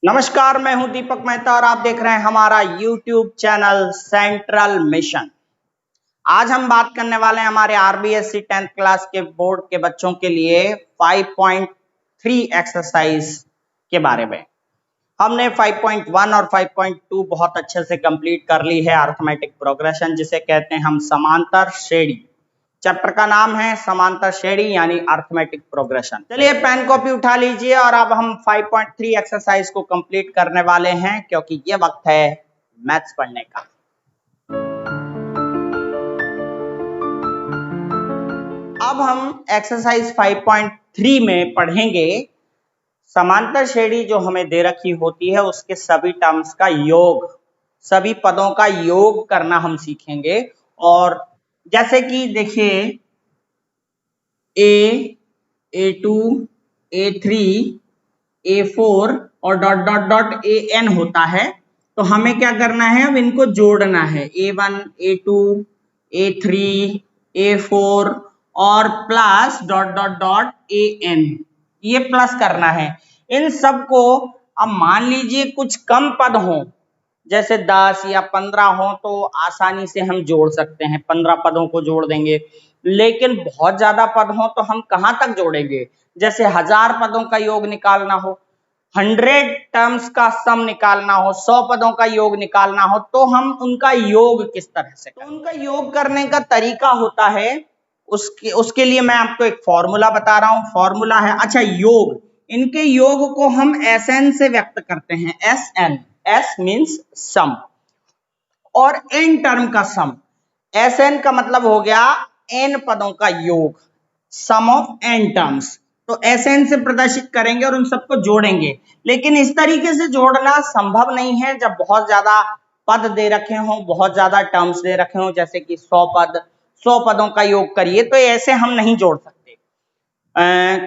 नमस्कार, मैं हूं दीपक मेहता और आप देख रहे हैं हमारा YouTube चैनल सेंट्रल मिशन। आज हम बात करने वाले हैं हमारे आरबीएससी 10th क्लास के बोर्ड के बच्चों के लिए 5.3 एक्सरसाइज के बारे में। हमने 5.1 और 5.2 बहुत अच्छे से कंप्लीट कर ली है। अरिथमेटिक प्रोग्रेशन जिसे कहते हैं हम समांतर श्रेणी। चैप्टर का नाम है समांतर श्रेणी यानी अरिथमेटिक प्रोग्रेशन। चलिए पेन कॉपी उठा लीजिए और अब हम 5.3 एक्सरसाइज को कंप्लीट करने वाले हैं क्योंकि ये वक्त है मैथ्स पढ़ने का। अब हम एक्सरसाइज 5.3 में पढ़ेंगे समांतर श्रेणी जो हमें दे रखी होती है उसके सभी टर्म्स का योग, सभी पदों का योग करना हम सीखेंगे। और जैसे कि देखिए A2, A3, A4 और डॉट डॉट डॉट AN होता है, तो हमें क्या करना है, अब इनको जोड़ना है। A1, A2, A3, A4 और plus dot dot dot AN, ये प्लस करना है इन सबको। अब मान लीजिए कुछ कम पद हों, जैसे 10 या 15 हो तो आसानी से हम जोड़ सकते हैं, 15 पदों को जोड़ देंगे। लेकिन बहुत ज्यादा पद हो तो हम कहां तक जोड़ेंगे? जैसे 1000 पदों का योग निकालना हो, 100 टर्म्स का सम निकालना हो, 100 पदों का योग निकालना हो, तो हम उनका योग किस तरह से करें? तो उनका योग करने का तरीका होता है, उसके लिए मैं आपको एक फॉर्मूला बता रहा हूं। फॉर्मूला है, अच्छा योग, इनके योग को हम SN से व्यक्त करते हैं। SN, S मीन्स सम और n टर्म का सम। SN का मतलब हो गया n पदों का योग, सम ऑफ n टर्म्स। तो SN से प्रदर्शित करेंगे और उन सबको जोड़ेंगे। लेकिन इस तरीके से जोड़ना संभव नहीं है जब बहुत ज्यादा पद दे रखे हों, बहुत ज्यादा टर्म्स दे रखे हों, जैसे कि 100 पद, 100 पदों का योग करिए, तो ऐसे हम नहीं जोड़ सकते।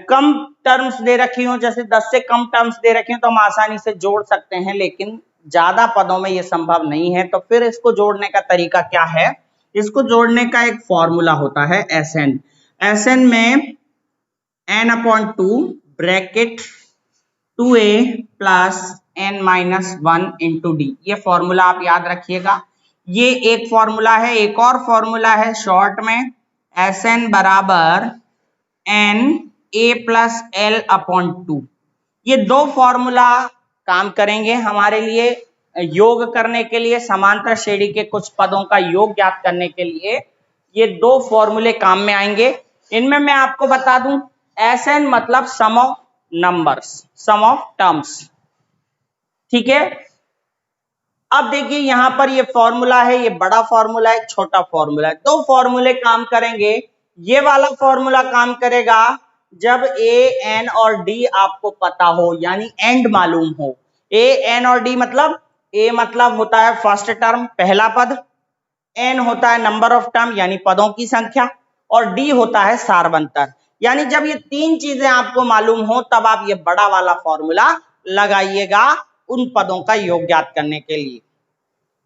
कम टर्म्स दे रखी हो, जैसे 10 से कम टर्म्स दे रखे हो, तो हम आसानी से जोड़ सकते हैं, लेकिन ज्यादा पदों में ये संभव नहीं है। तो फिर इसको जोड़ने का तरीका क्या है? इसको जोड़ने का एक फॉर्मूला होता है SN। SN में n/2 bracket 2a plus n-1 into D, ये फॉर्मूला आप याद रखिएगा। ये एक फॉर्मूला है। एक और फॉर्मूला है शॉर्ट में, SN बराबर NA+L/2। ये दो फॉर्मूला काम करेंगे हमारे लिए योग करने के लिए, समांतर श्रेणी के कुछ पदों का योग ज्ञात करने के लिए ये दो फॉर्मूले काम में आएंगे। इनमें मैं आपको बता दूं, SN मतलब sum of numbers, sum of terms, ठीक है। अब देखिए यहां पर ये फॉर्मूला है, ये बड़ा फॉर्मूला है, छोटा फॉर्मूला है। दो फॉर्मूले काम करेंगे। ये वाला फॉर्मूला काम करेगा जब A, N और D आपको पता हो, यानी एंड मालूम हो। A, N और D मतलब A मतलब होता है फर्स्ट टर्म, पहला पद, N होता है नंबर ऑफ टर्म यानी पदों की संख्या, और D होता है सारवंतर। यानी जब ये तीन चीजें आपको मालूम हो तब आप ये बड़ा वाला फॉर्मूला लगाइएगा उन पदों का योग ज्ञात करने के लिए।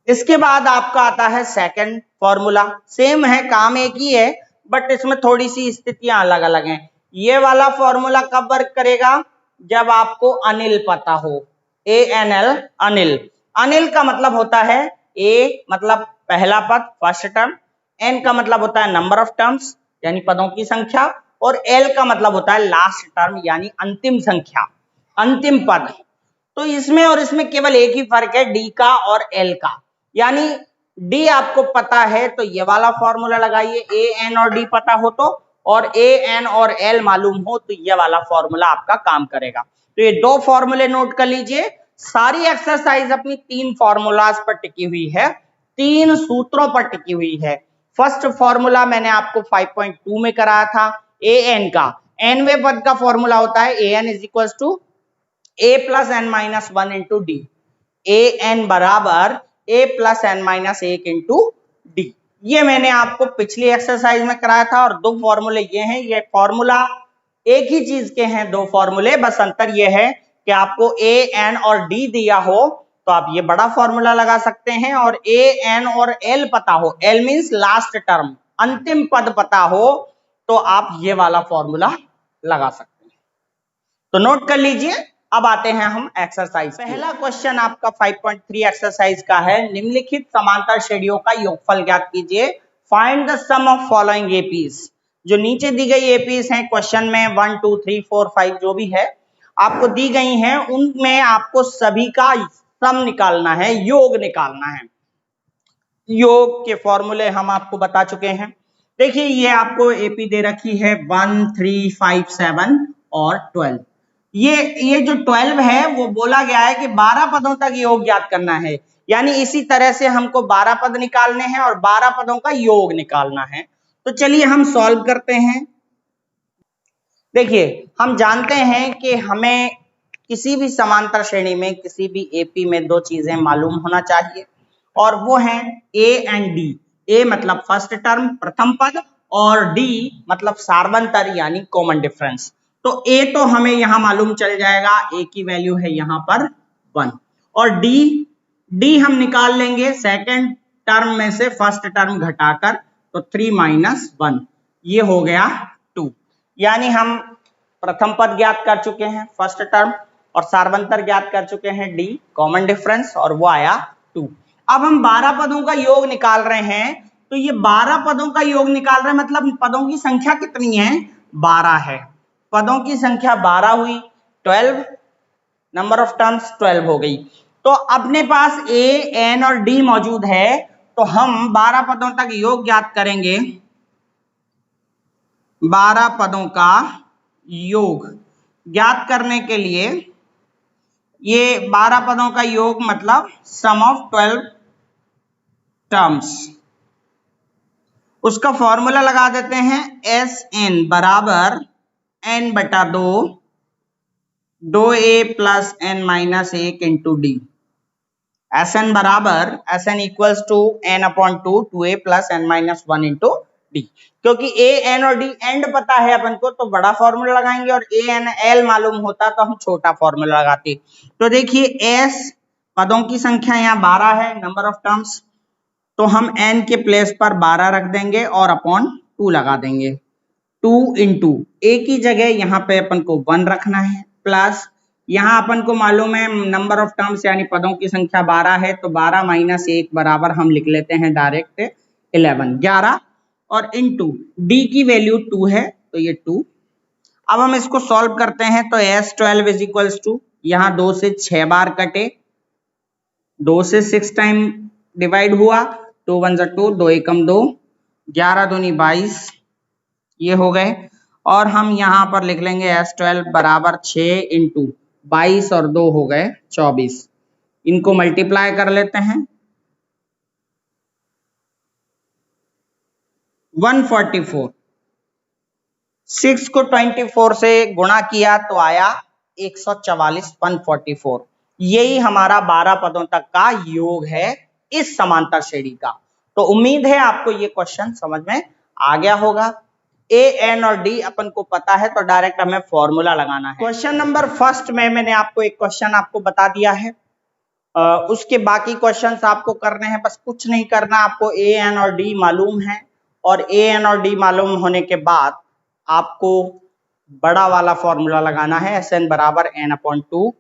इसके बाद आपका आता है सेकंड फॉर्मूला। सेम है, काम एक ही है, बट इसमें थोड़ी सी स्थितियां अलग अलग हैं। ये वाला फॉर्मूला कब वर्क करेगा? जब आपको अनिल पता हो, ANL, अनिल। अनिल का मतलब होता है A मतलब पहला पद, फर्स्ट टर्म, N का मतलब होता है नंबर ऑफ टर्म्स यानी पदों की संख्या, और L का मतलब होता है लास्ट टर्म यानी अंतिम संख्या, अंतिम पद। तो इसमें और इसमें केवल एक ही फर्क है, D का और L का। यानी D आपको पता है तो ये वाला फॉर्मूला लगाइए, A, N और D पता हो तो, और A, N और L मालूम हो तो ये वाला फॉर्मूला आपका काम करेगा। तो ये दो फॉर्मूले नोट कर लीजिए। सारी एक्सरसाइज अपनी तीन फॉर्मूलाज पर टिकी हुई है, तीन सूत्रों पर टिकी हुई है। फर्स्ट फॉर्मूला मैंने आपको 5.2 में कराया था, AN का। nवें पद का फॉर्मूला होता है AN is equal to A+n-1 into D. AN बराबर A+n-1 इंटू डी। ये मैंने आपको पिछली एक्सरसाइज में कराया था, और दो फॉर्मूले ये हैं। ये फॉर्मूला एक ही चीज के हैं, दो फॉर्मूले, बस अंतर ये है कि आपको A, N और D दिया हो तो आप ये बड़ा फॉर्मूला लगा सकते हैं, और A, N और L पता हो, L मीन्स लास्ट टर्म, अंतिम पद पता हो, तो आप ये वाला फॉर्मूला लगा सकते हैं। तो नोट कर लीजिए, अब आते हैं हम एक्सरसाइज। पहला क्वेश्चन आपका 5.3 एक्सरसाइज का है, निम्नलिखित समांतर श्रेणियों का योगफल ज्ञात कीजिए। Find the sum of following APs. जो नीचे दी गई एपीज हैं क्वेश्चन में 1 2 3 4 5 जो भी है आपको दी गई हैं, उनमें आपको सभी का सम निकालना है, योग निकालना है। योग के फॉर्मूले हम आपको बता चुके हैं। देखिए ये आपको एपी दे रखी है 1 3 5 7 और 12। ये जो 12 है वो बोला गया है कि 12 पदों तक योग ज्ञात करना है, यानी इसी तरह से हमको 12 पद निकालने हैं और 12 पदों का योग निकालना है। तो चलिए हम सॉल्व करते हैं। देखिए हम जानते हैं कि हमें किसी भी समांतर श्रेणी में किसी भी एपी में दो चीजें मालूम होना चाहिए, और वो हैं ए एंड डी। ए मतलब फर्स्ट टर्म प्रथम पद, और डी मतलब सार्वंतर यानी कॉमन डिफरेंस। तो ए तो हमें यहां मालूम चल जाएगा, ए की वैल्यू है यहां पर 1, और डी हम निकाल लेंगे सेकंड टर्म में से फर्स्ट टर्म घटाकर, तो 3 माइनस 1 ये हो गया 2। यानी हम प्रथम पद ज्ञात कर चुके हैं फर्स्ट टर्म, और सार्वंतर ज्ञात कर चुके हैं डी कॉमन डिफरेंस, और वो आया 2। अब हम 12 पदों का योग निकाल रहे हैं, तो ये 12 पदों का योग निकाल रहे हैं मतलब पदों की संख्या कितनी है, 12 है। पदों की संख्या 12 हुई, 12 नंबर ऑफ टर्म्स 12 हो गई। तो अपने पास ए एन और डी मौजूद है, तो हम 12 पदों तक योग ज्ञात करेंगे। 12 पदों का योग ज्ञात करने के लिए, ये 12 पदों का योग मतलब सम ऑफ 12 टर्म्स, उसका फॉर्मूला लगा देते हैं। एस एन बराबर एन बटा 2 A plus N minus 1 into D. S N बराबर S N equals to N upon 2 A plus N minus 1 into D. क्योंकि ए एन और डी एंड पता है अपन को, तो बड़ा फॉर्मूला लगाएंगे, और ए एन एल मालूम होता तो हम छोटा फॉर्मूला लगाते। तो देखिए एस पदों की संख्या यहाँ 12 है, नंबर ऑफ टर्म्स, तो हम एन के प्लेस पर 12 रख देंगे और अपॉन 2 लगा देंगे। 2 इंटू ए की जगह यहाँ पे अपन को 1 रखना है, प्लस यहाँ अपन को मालूम है नंबर ऑफ टर्म्स यानी पदों की संख्या 12 है, तो 12 माइनस 1 बराबर हम लिख लेते हैं डायरेक्ट 11, और इंटू डी की वैल्यू 2 है, तो ये 2। अब हम इसको सॉल्व करते हैं, तो S12 इज इक्वल्स टू, यहाँ 2 से 6 बार कटे, 2 से 6 टाइम डिवाइड हुआ, 2 1 2, 2 एकम 2, 11 दूनी 22 ये हो गए। और हम यहाँ पर लिख लेंगे S12 बराबर 6 इंटू 22 और 2 हो गए 24। इनको मल्टीप्लाई कर लेते हैं, 144। 6 को 24 से गुणा किया तो आया 144, 144। यही हमारा 12 पदों तक का योग है इस समांतर श्रेणी का। तो उम्मीद है आपको ये क्वेश्चन समझ में आ गया होगा। ए एन और डी अपन को पता है, तो डायरेक्ट हमें फॉर्मूला लगाना है। क्वेश्चन नंबर फर्स्ट में मैंने आपको एक क्वेश्चन आपको बता दिया है, उसके बाकी क्वेश्चंस आपको करने हैं, बस कुछ नहीं करना, आपको ए एन और डी मालूम है, और ए एन और डी मालूम होने के बाद आपको बड़ा वाला फॉर्मूला लगाना है, एस एन बराबर N upon 2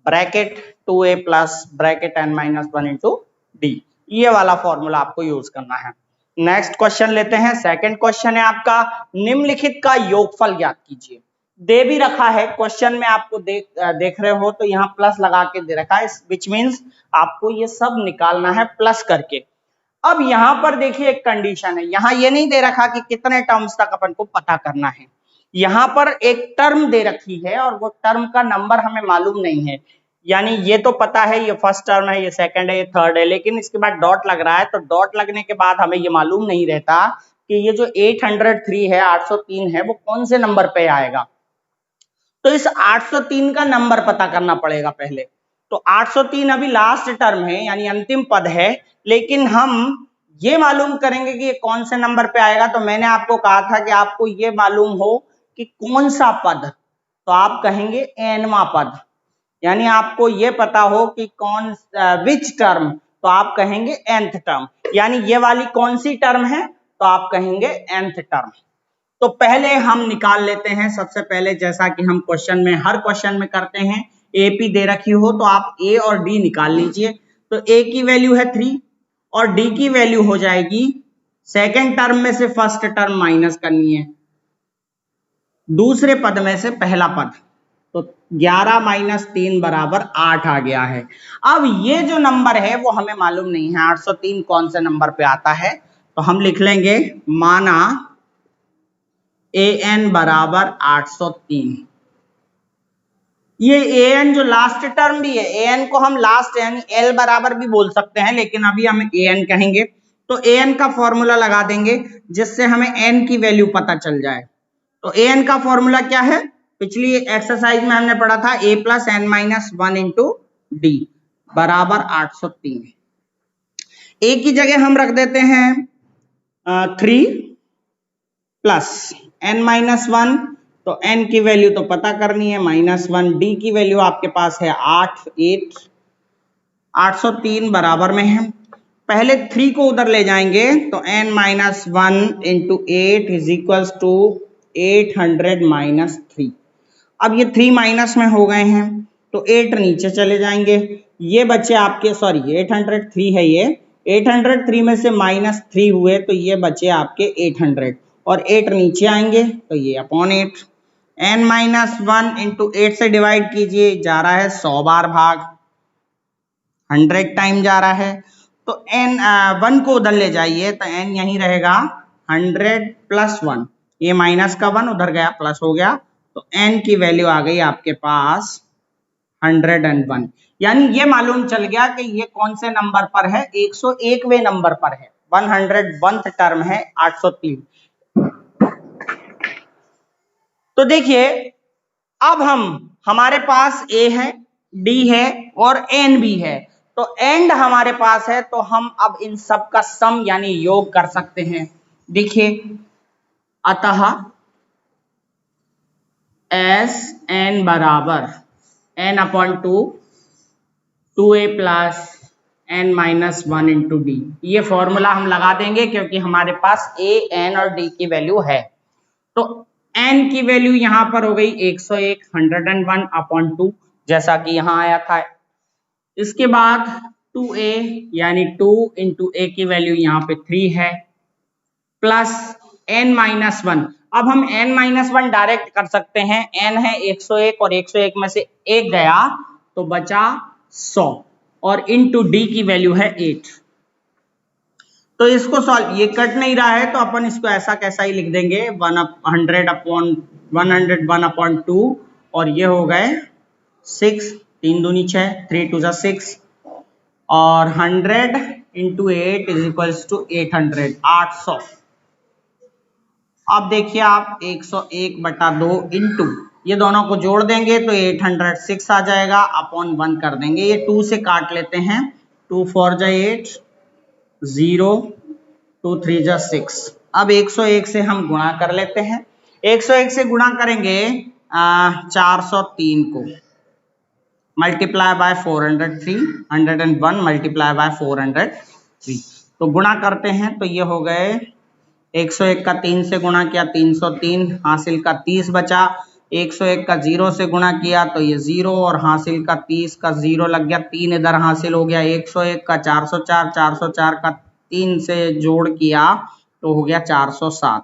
bracket 2a plus bracket N minus 1 into D. ये वाला फॉर्मूला आपको यूज करना है। नेक्स्ट क्वेश्चन लेते हैं। सेकंड क्वेश्चन है आपका, निम्नलिखित का योगफल ज्ञात कीजिए। दे भी रखा है क्वेश्चन में, आपको देख रहे हो तो यहाँ प्लस लगा के दे रखा है, विच मीन्स आपको ये सब निकालना है प्लस करके। अब यहाँ पर देखिए एक कंडीशन है, यहाँ ये नहीं दे रखा कि कितने टर्म्स तक अपन को पता करना है, यहाँ पर एक टर्म दे रखी है और वो टर्म का नंबर हमें मालूम नहीं है। यानी ये तो पता है ये फर्स्ट टर्म है, ये सेकंड है, ये थर्ड है, लेकिन इसके बाद डॉट लग रहा है, तो डॉट लगने के बाद हमें ये मालूम नहीं रहता कि ये जो 803 है, 803 है, वो कौन से नंबर पे आएगा। तो इस 803 का नंबर पता करना पड़ेगा पहले। तो 803 अभी लास्ट टर्म है यानी अंतिम पद है, लेकिन हम ये मालूम करेंगे कि ये कौन से नंबर पे आएगा। तो मैंने आपको कहा था कि आपको ये मालूम हो कि कौन सा पद, तो आप कहेंगे एनवा पद, यानी आपको ये पता हो कि कौन विच टर्म, तो आप कहेंगे nth टर्म, यानी ये वाली कौन सी टर्म है, तो आप कहेंगे nth टर्म। तो पहले हम निकाल लेते हैं। सबसे पहले जैसा कि हम क्वेश्चन में हर क्वेश्चन में करते हैं, एपी दे रखी हो तो आप ए और डी निकाल लीजिए। तो ए की वैल्यू है 3 और डी की वैल्यू हो जाएगी, सेकेंड टर्म में से फर्स्ट टर्म माइनस करनी है, दूसरे पद में से पहला पद, तो 11 - 3 = 8 आ गया है। अब ये जो नंबर है वो हमें मालूम नहीं है 803 कौन से नंबर पे आता है, तो हम लिख लेंगे माना an = 803। ये an जो लास्ट टर्म भी है, an को हम लास्ट यानी l बराबर भी बोल सकते हैं, लेकिन अभी हम an कहेंगे। तो an का फॉर्मूला लगा देंगे जिससे हमें n की वैल्यू पता चल जाए। तो an का फॉर्मूला क्या है, पिछली एक्सरसाइज में हमने पढ़ा था a + n - 1 × d बराबर 803। a की जगह हम रख देते हैं 3 + n - 1, तो n की वैल्यू तो पता करनी है -1, d की वैल्यू आपके पास है 803 बराबर में है। पहले 3 को उधर ले जाएंगे तो n - 1 × 8 = 800 - 3। अब ये 3 माइनस में हो गए हैं तो 8 नीचे चले जाएंगे, ये बच्चे आपके, सॉरी 803 है, ये 803 में से -3 हुए तो ये बचे आपके 800 और 8 नीचे आएंगे तो ये /8। n - 1 × 8 से डिवाइड कीजिए, जा रहा है 100 बार भाग, 100 टाइम जा रहा है। तो n 1 को उधर ले जाइए तो n यहीं रहेगा 100 + 1, ये माइनस का 1 उधर गया प्लस हो गया, तो n की वैल्यू आ गई आपके पास 101। यानी ये मालूम चल गया कि ये कौन से नंबर पर है, 101वें नंबर पर है, 101th टर्म है 803। तो देखिए अब हमारे पास a है, d है और n भी है, तो एंड हमारे पास है, तो हम अब इन सब का सम यानी योग कर सकते हैं। देखिए अतः Sn बराबर n/2 2a + n - 1 × d, ये फॉर्मूला हम लगा देंगे क्योंकि हमारे पास a, n और d की वैल्यू है। तो n की वैल्यू यहां पर हो गई 101, 101/2 जैसा कि यहां आया था। इसके बाद 2a यानी 2 × a की वैल्यू यहां पे 3 है, प्लस n - 1। अब हम n - 1 डायरेक्ट कर सकते हैं, n है 101 और 101 में से 1 गया तो बचा 100 और इंटू d की वैल्यू है 8। तो इसको सॉल्व, ये कट नहीं रहा है तो अपन इसको ऐसा कैसा ही लिख देंगे 101/2 और ये हो गए 6, 3 दूनी 6, 3 × 2 = 6 और 100 × 8 = 800, 800। अब देखिए आप 101/2 इंटू ये दोनों को जोड़ देंगे तो 806 आ जाएगा, अपॉन 1 कर देंगे, ये 2 से काट लेते हैं, 2 4 = 8, 0 2 3 = 6। अब 101 से हम गुणा कर लेते हैं, 101 से गुणा करेंगे 403 को, मल्टीप्लाई बाय 403, 101 मल्टीप्लाई बाय 403, तो गुणा करते हैं तो ये हो गए 101 का 3 से गुणा किया 303, हासिल का 30 बचा, 101 का 0 से गुणा किया तो ये 0 और हासिल का 30 का 0 लग गया, 3 इधर हासिल हो गया, 101 का 404, 404 का 3 से जोड़ किया तो हो गया 407,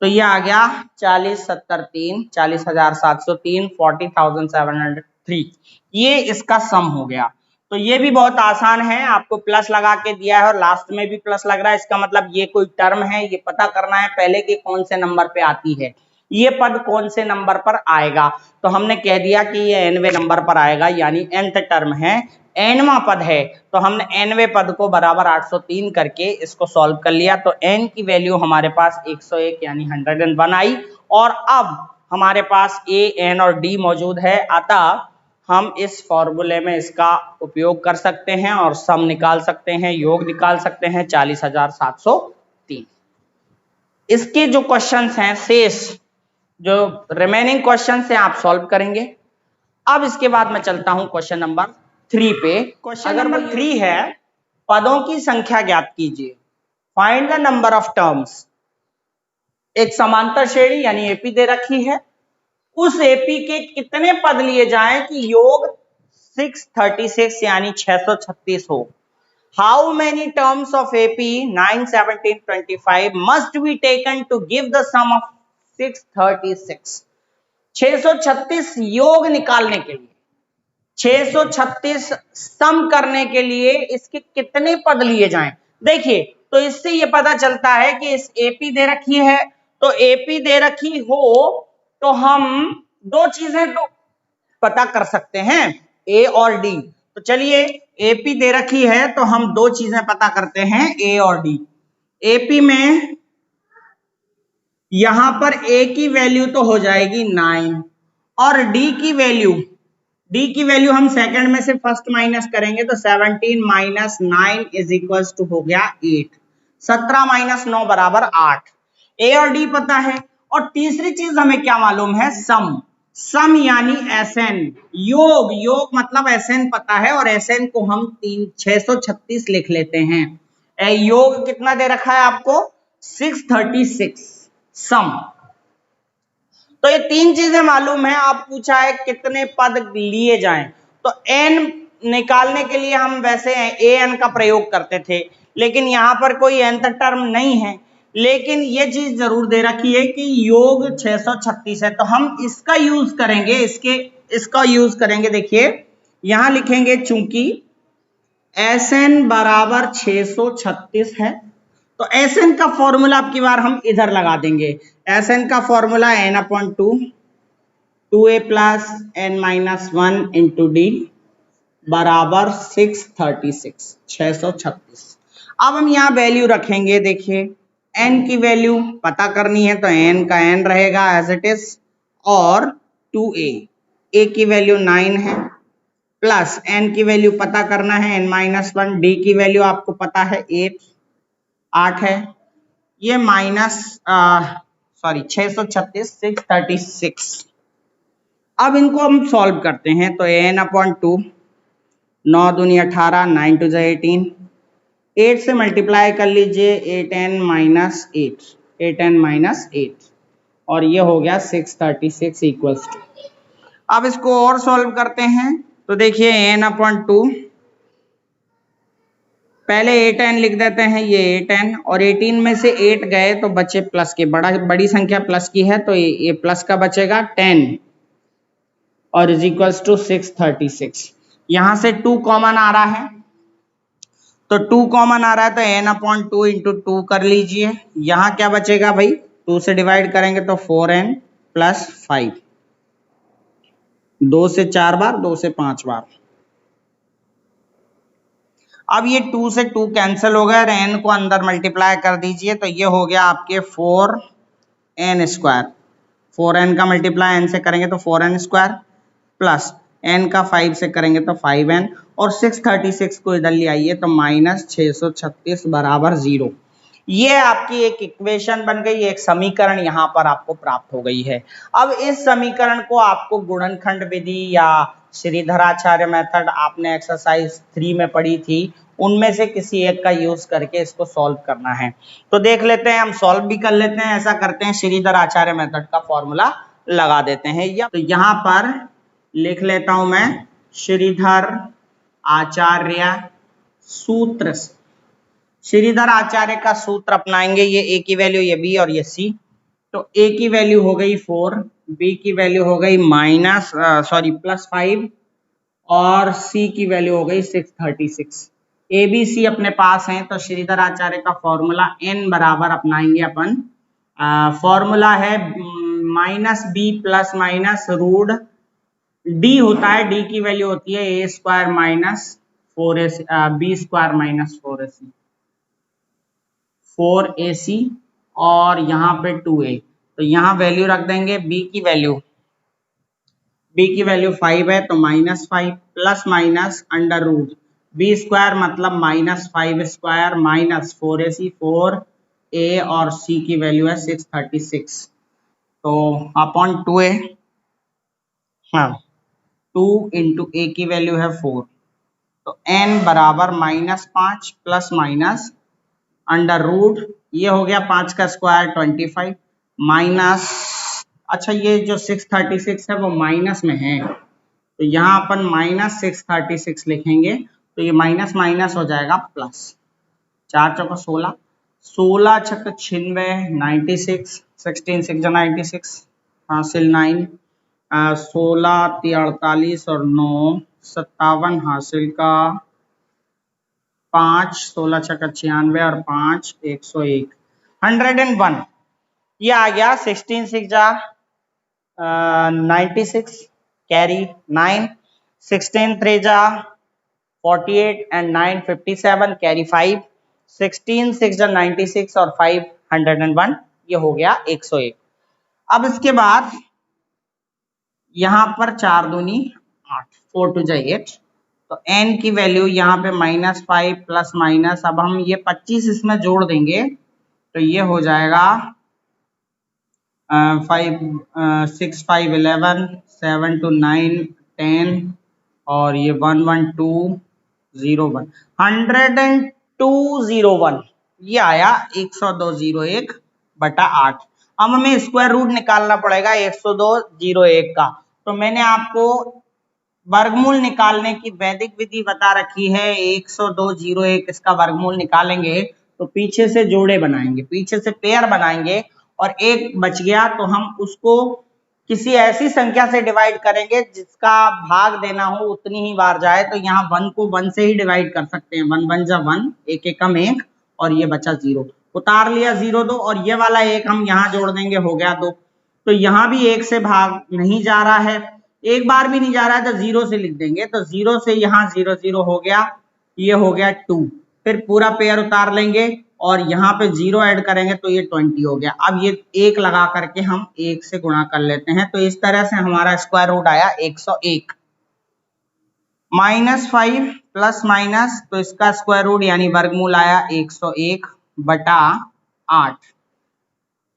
तो ये आ गया 40,703, 40,703, 40,703, ये इसका सम हो गया। तो ये भी बहुत आसान है, आपको प्लस लगा के दिया है और लास्ट में भी प्लस लग रहा है, इसका मतलब ये कोई टर्म है, ये पता करना है पहले कि कौन से नंबर पे आती है, ये पद कौन से नंबर पर आएगा। तो हमने कह दिया कि ये nवें नंबर पर आएगा, यानी nth टर्म है, nवां पद है, तो हमने nवें पद को बराबर 803 करके इसको सॉल्व कर लिया, तो n की वैल्यू हमारे पास 101 यानी 101 आई और अब हमारे पास a, n और d मौजूद है, अतः हम इस फॉर्मूले में इसका उपयोग कर सकते हैं और सम निकाल सकते हैं, योग निकाल सकते हैं 40,703। इसके जो क्वेश्चंस हैं, शेष जो रिमेनिंग क्वेश्चंस हैं आप सॉल्व करेंगे। अब इसके बाद मैं चलता हूं क्वेश्चन नंबर 3 पे। क्वेश्चन नंबर 3 है, पदों की संख्या ज्ञात कीजिए, find the number of terms एक समांतर श्रेणी यानी एपी दे रखी है, उस एपी के कितने पद लिए जाएं कि योग 636 यानी 636 हो। How many terms of AP 9, 17, 25 must be taken to give the sum of 636। 636 योग निकालने के लिए, 636 सम करने के लिए इसके कितने पद लिए जाएं। देखिए, तो इससे यह पता चलता है कि इस एपी दे रखी है, तो एपी दे रखी हो तो हम दो चीजें तो पता कर सकते हैं, ए और डी। तो चलिए, एपी दे रखी है तो हम दो चीजें पता करते हैं, ए और डी। एपी में यहां पर ए की वैल्यू तो हो जाएगी 9 और डी की वैल्यू हम सेकंड में से फर्स्ट माइनस करेंगे तो 17 माइनस 9 इज इक्वल टू हो गया 8। 17 माइनस 9 बराबर 8। ए और डी पता है। और तीसरी चीज हमें क्या मालूम है, सम यानी एसएन। योग मतलब एसएन पता है और एसएन को हम 636 लिख लेते हैं। योग कितना दे रखा है आपको, 636 सम। तो ये तीन चीजें मालूम है। आप पूछा है कितने पद लिए जाएं, तो एन निकालने के लिए हम वैसे ए एन का प्रयोग करते थे, लेकिन यहां पर कोई nth टर्म नहीं है। लेकिन ये चीज जरूर दे रखी है कि योग 636 है, तो हम इसका यूज करेंगे, इसका यूज करेंगे। देखिए यहां लिखेंगे चूंकि Sn बराबर 636 है, तो Sn का फॉर्मूला अब की बार हम इधर लगा देंगे। Sn का formula n/2 2a plus n minus 1 into D बराबर 636। अब हम यहाँ वैल्यू रखेंगे। देखिए n की वैल्यू पता करनी है तो n का n रहेगा एज इट इज, और 2a, a की वैल्यू 9 है, प्लस n की वैल्यू पता करना है n माइनस 1, d की वैल्यू आपको पता है 8 है, ये माइनस 636। अब इनको हम सॉल्व करते हैं तो n/2 9 दूनी 18, 9 टू 18, 8 से मल्टीप्लाई कर लीजिए 8n माइनस 8 और ये हो गया 636 इक्वल्स टू। अब इसको और सॉल्व करते हैं तो देखिए n/2 पहले 8n लिख देते हैं, ये 8n और 18 में से 8 गए तो बचे प्लस के, बड़ी संख्या प्लस की है तो ये प्लस का बचेगा 10 और इज इक्वल्स टू 636। यहां से 2 कॉमन आ रहा है, तो 2 कॉमन आ रहा है तो n/2 इंटू 2 कर लीजिए। यहां क्या बचेगा भाई, 2 से डिवाइड करेंगे तो 4n प्लस 5, 2 से 4 बार, 2 से 5 बार। अब ये 2 से 2 कैंसिल हो गया और n को अंदर मल्टीप्लाई कर दीजिए तो ये हो गया आपके 4n स्क्वायर। 4n का मल्टीप्लाई n से करेंगे तो 4n स्क्वायर, प्लस n का 5 से करेंगे तो 5n, और 636 को इधर ले आइए तो माइनस 636 बराबर 0। ये आपकी एक इक्वेशन बन गई, एक समीकरण यहाँ पर आपको प्राप्त हो गई है। अब इस समीकरण को आपको गुणनखंड विधि या श्रीधराचार्य मेथड आपने एक्सरसाइज 3 में पढ़ी थी, उनमें से किसी एक का यूज करके इसको सॉल्व करना है। तो देख लेते हैं, हम सॉल्व भी कर लेते हैं। ऐसा करते हैं, श्रीधराचार्य मेथड का फॉर्मूला लगा देते हैं। या तो यहाँ पर लिख लेता हूं मैं, श्रीधर आचार्य सूत्र। श्रीधर आचार्य का सूत्र अपनाएंगे। ये a की वैल्यू, ये b और ये c। तो a की वैल्यू हो गई 4, b की वैल्यू हो गई +5 और c की वैल्यू हो गई 636। a b c अपने पास हैं, तो श्रीधर आचार्य का फॉर्मूला n बराबर अपनाएंगे अपन। फॉर्मूला है -b plus minus root d होता है, d की वैल्यू होती है a square minus 4ac, b square minus 4ac और यहाँ पे 2a। तो यहाँ वैल्यू रख देंगे। b की वैल्यू 5 है तो -5 plus minus under root b square मतलब -5 स्क्वायर माइनस 4ac, 4a और c की वैल्यू है 636 तो अपॉन 2a। हाँ, 2 इंटू a की वैल्यू है 4, तो n बराबर -5 प्लस माइनस अंडर रूट, ये हो गया 5 का स्क्वायर 25 माइनस, अच्छा ये जो 636 है वो माइनस में है, तो यहाँ अपन माइनस 636 लिखेंगे, तो ये माइनस माइनस हो जाएगा प्लस। 4 चौका 16, 16 छक्का 96, 96, 16 6 96 हासिल 9, 16 48 और 9 57 हासिल का 5, 16 छक्का 96 और 5 101, 101। ये आ गया 16 6 जा 96 कैरी 9, 16 3 जा 48 and 9 57 कैरी 5, 16 6 जा 96 और 5 101, ये हो गया 101। अब इसके बाद यहाँ पर 4 दूनी 8, 4 2 जा 8, तो n की वैल्यू यहाँ पे -5 प्लस माइनस, अब हम ये 25 इसमें जोड़ देंगे तो ये हो जाएगा 5 6 5 11 7 2 9 10 और ये 1 1 2 0 1 10201, ये आया 10201 बटा 8। अब हमें स्क्वायर रूट निकालना पड़ेगा 10201 का, तो मैंने आपको वर्गमूल निकालने की वैदिक विधि बता रखी है। 10201 इसका वर्गमूल निकालेंगे तो पीछे से जोड़े बनाएंगे, पीछे से पेयर बनाएंगे और एक बच गया तो हम उसको किसी ऐसी संख्या से डिवाइड करेंगे जिसका भाग देना हो उतनी ही बार जाए, तो यहाँ 1 को 1 से ही डिवाइड कर सकते हैं, 1 1 जा 1, एक एकम 1 और ये बचा 0, उतार लिया 0 2 और ये वाला 1 हम यहाँ जोड़ देंगे, हो गया 2। तो यहाँ भी 1 से भाग नहीं जा रहा है, एक बार भी नहीं जा रहा है, तो 0 से लिख देंगे, तो 0 से यहाँ 0 0 हो गया, ये हो गया 2, फिर पूरा पेयर उतार लेंगे और यहाँ पे 0 ऐड करेंगे तो ये 20 हो गया। अब ये 1 लगा करके हम 1 से गुणा कर लेते हैं, तो इस तरह से हमारा स्क्वायर रूट आया 101। -5 प्लस माइनस, तो इसका स्क्वायर रूट यानी वर्गमूल आया 101 बटा 8।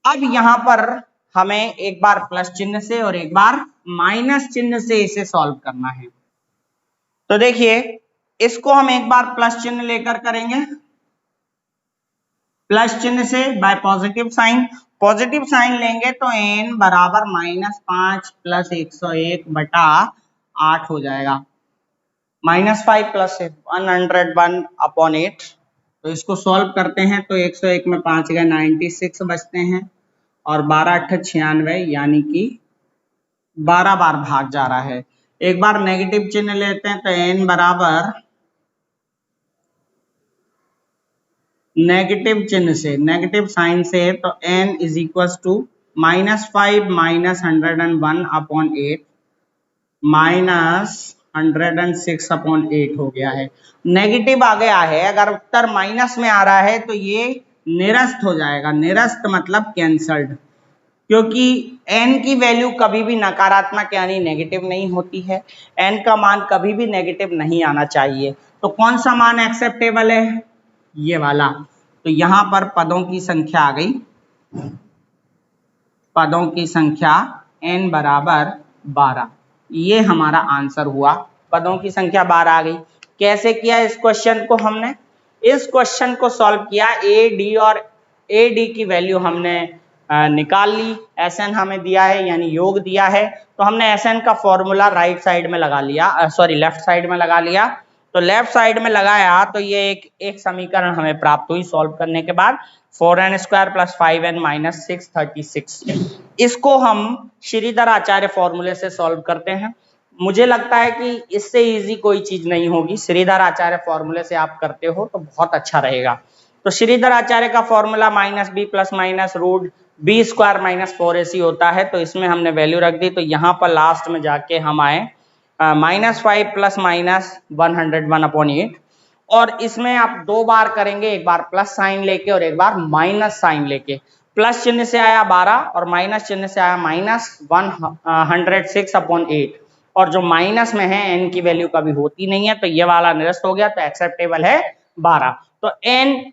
अब यहाँ पर हमें एक बार प्लस चिन्ह से और एक बार माइनस चिन्ह से इसे सॉल्व करना है। तो देखिए इसको हम एक बार प्लस चिन्ह लेकर करेंगे, प्लस चिन्ह से by positive sign, positive sign लेंगे तो n बराबर -5 प्लस 101 बटा 8 हो जाएगा। -5 प्लस 101 अपॉन 8, तो इसको सॉल्व करते हैं तो 101 में 5 गए 96 बचते हैं और 12 8 96, यानी कि 12 बार भाग जा रहा है। एक बार नेगेटिव चिन्ह लेते हैं तो n बराबर नेगेटिव चिन्ह से, नेगेटिव साइन से, तो n is equal to -5 minus 101 upon 8 minus 106 upon 8 हो गया है। नेगेटिव आ गया है, अगर उत्तर माइनस में आ रहा है तो ये निरस्त हो जाएगा, निरस्त मतलब कैंसल्ड, क्योंकि n की वैल्यू कभी भी नकारात्मक यानी नेगेटिव नहीं होती है, n का मान कभी भी नेगेटिव नहीं आना चाहिए। तो कौन सा मान एक्सेप्टेबल है, ये वाला। तो यहां पर पदों की संख्या आ गई, पदों की संख्या n बराबर 12, ये हमारा आंसर हुआ, पदों की संख्या 12 आ गई। कैसे किया इस क्वेश्चन को हमने, इस क्वेश्चन को सॉल्व किया, ए डी और ए डी की वैल्यू हमने निकाल ली, Sn हमें दिया है यानी योग दिया है, तो हमने Sn का फॉर्मूला राइट साइड में लगा लिया, सॉरी लेफ्ट साइड में लगा लिया। तो लेफ्ट साइड में लगाया तो ये एक समीकरण हमें प्राप्त हुई सॉल्व करने के बाद, 4n square plus 5n minus 636। इसको हम श्रीधर आचार्य फॉर्मूले से सॉल्व करते हैं। मुझे लगता है कि इससे इजी कोई चीज नहीं होगी, श्रीधर आचार्य फॉर्मूले से आप करते हो तो बहुत अच्छा रहेगा। तो श्रीधर आचार्य का formula -b plus minus root b square minus 4ac होता है, तो इसमें हमने वैल्यू रख दी, तो यहाँ पर लास्ट में जाके हम आए -5 प्लस माइनस 101 अपॉन 8, और इसमें आप दो बार करेंगे, एक बार प्लस साइन लेके और एक बार माइनस साइन लेके। प्लस चिन्ह से आया 12 और माइनस चिन्ह से आया -106 अपॉन 8, और जो माइनस में है n की वैल्यू कभी होती नहीं है, तो ये वाला निरस्त हो गया, तो एक्सेप्टेबल है 12, तो n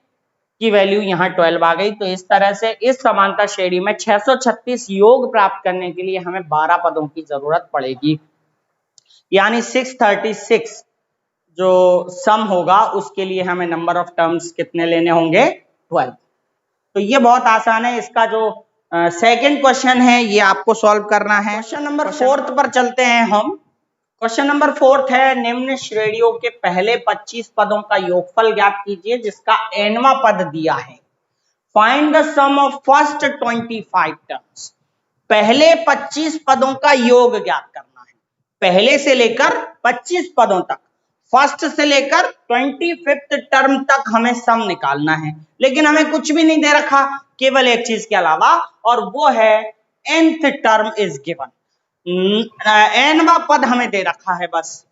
की वैल्यू यहाँ 12 आ गई। तो इस तरह से इस समांतर श्रेणी में 636 योग प्राप्त करने के लिए हमें 12 पदों की जरूरत पड़ेगी, यानी 636 जो सम होगा उसके लिए हमें नंबर ऑफ टर्म्स कितने लेने होंगे, 12। तो ये बहुत आसान है, इसका जो सेकंड क्वेश्चन है, ये आपको सॉल्व करना है। क्वेश्चन नंबर 4 पर चलते हैं हम। क्वेश्चन नंबर 4 है, निम्न श्रेणियों के पहले 25 पदों का योगफल ज्ञात कीजिए जिसका nवां पद दिया है। Find the sum of first 25 terms. पहले 25 पदों का योग ज्ञात करना है, पहले से लेकर 25 पदों तक, फर्स्ट से लेकर 25th टर्म तक हमें सम निकालना है। लेकिन हमें कुछ भी नहीं दे रखा, केवल एक चीज के अलावा, और वो है nth टर्म इज गिवन। nवां पद हमें दे रखा है बस।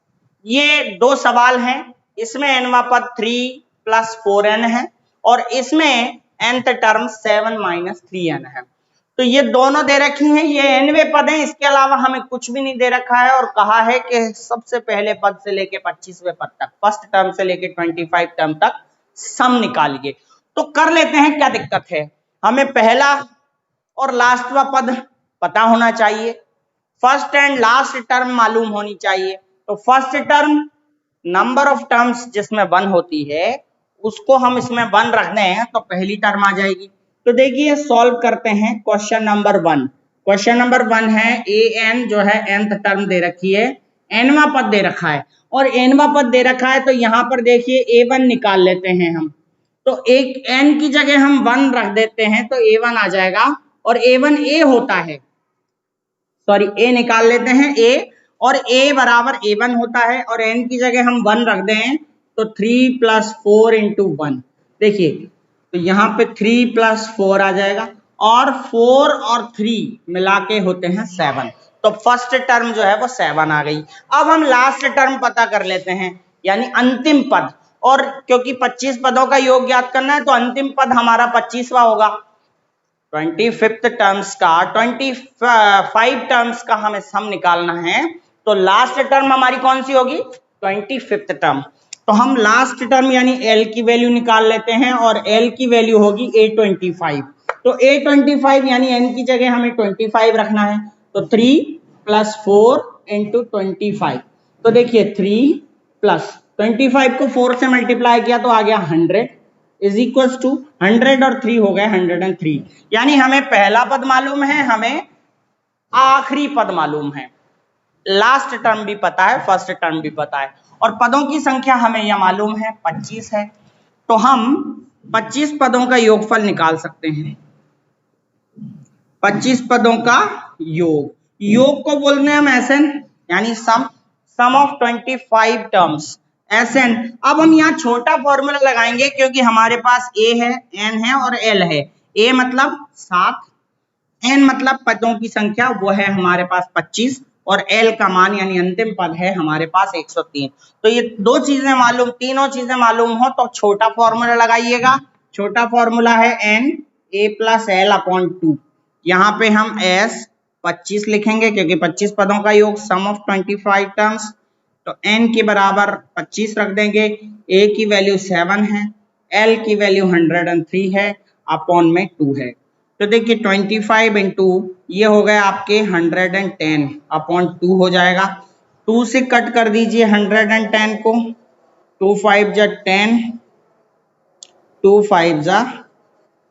ये दो सवाल हैं, इसमें nवां पद 3 + 4n है और इसमें nth टर्म 7 - 3n है। तो ये दोनों दे रखी हैं, ये nवें पद हैं, इसके अलावा हमें कुछ भी नहीं दे रखा है। और कहा है कि सबसे पहले पद से लेके 25वें पद तक, फर्स्ट टर्म से लेके 25 टर्म तक सम निकालिए। तो कर लेते हैं, क्या दिक्कत है। हमें पहला और लास्टवा पद पता होना चाहिए, फर्स्ट एंड लास्ट टर्म मालूम होनी चाहिए। तो first term number of terms जिसमें 1 होती है उसको हम इसमें 1 रख दें तो पहली टर्म आ जाएगी। तो देखिए सॉल्व करते हैं क्वेश्चन नंबर 1। क्वेश्चन नंबर 1 है an जो है nth टर्म दे रखी है, nवां पद दे रखा है, और nवां पद दे रखा है तो यहां पर देखिए a1 निकाल लेते हैं हम। तो एक n की जगह हम 1 रख देते हैं तो a1 आ जाएगा, और a1 a होता है, सॉरी a निकाल लेते हैं a, और a बराबर a1 होता है, और n की जगह हम 1 रख दें तो 3 + 4 × 1। देखिए तो यहाँ पे 3 + 4 आ जाएगा, और 4 और 3 मिला के होते हैं 7। तो फर्स्ट टर्म जो है वो 7 आ गई। अब हम लास्ट टर्म पता कर लेते हैं, यानी अंतिम पद। और क्योंकि 25 पदों का योग ज्ञात करना है तो अंतिम पद हमारा 25वां होगा। 25th टर्म्स का, 25 टर्म्स का हमें सम निकालना है। तो लास्ट टर्म हमारी कौन सी होगी, 25th टर्म। तो हम लास्ट टर्म यानी L की वैल्यू निकाल लेते हैं, और L की वैल्यू होगी A25। तो A25 यानी N की जगह हमें 25 रखना है। तो 3 + 4 × 25। तो देखिए 3 + 25 को 4 से मल्टीप्लाई किया तो आ गया 100 = 100, और 3 हो गए 103। यानी हमें पहला पद मालूम है, हमें आखिरी पद मालूम है, लास्ट टर्म भी पता है, फर्स्ट टर्म भी पता है, और पदों की संख्या हमें यह मालूम है 25 है। तो हम 25 पदों का योगफल निकाल सकते हैं। 25 पदों का योग को बोलते हैं हम SN, यानी सम ऑफ 25 टर्म्स, SN। अब हम यहाँ छोटा फॉर्मूला लगाएंगे क्योंकि हमारे पास A है, N है और L है। A मतलब 7, N मतलब पदों की संख्या, वो है हमारे पास 25, और L का मान यानी अंतिम पद है हमारे पास 103। तो ये दो चीजें मालूम, तीनों चीजें मालूम हो तो छोटा फॉर्मूला लगाइएगा। छोटा फॉर्मूला है N A + L/2। यहाँ पे हम S 25 लिखेंगे क्योंकि 25 पदों का योग, सम ऑफ 25 टर्म्स। तो N के बराबर 25 रख देंगे, A की वैल्यू 7 है, L की वैल्यू 103 है, अपॉन में 2 है। तो देखिए 25 × ये हो गए आपके 110 अपॉन 2 हो जाएगा। 2 से कट कर दीजिए 110 को, 2 × 5 = 10, 2 × 5 =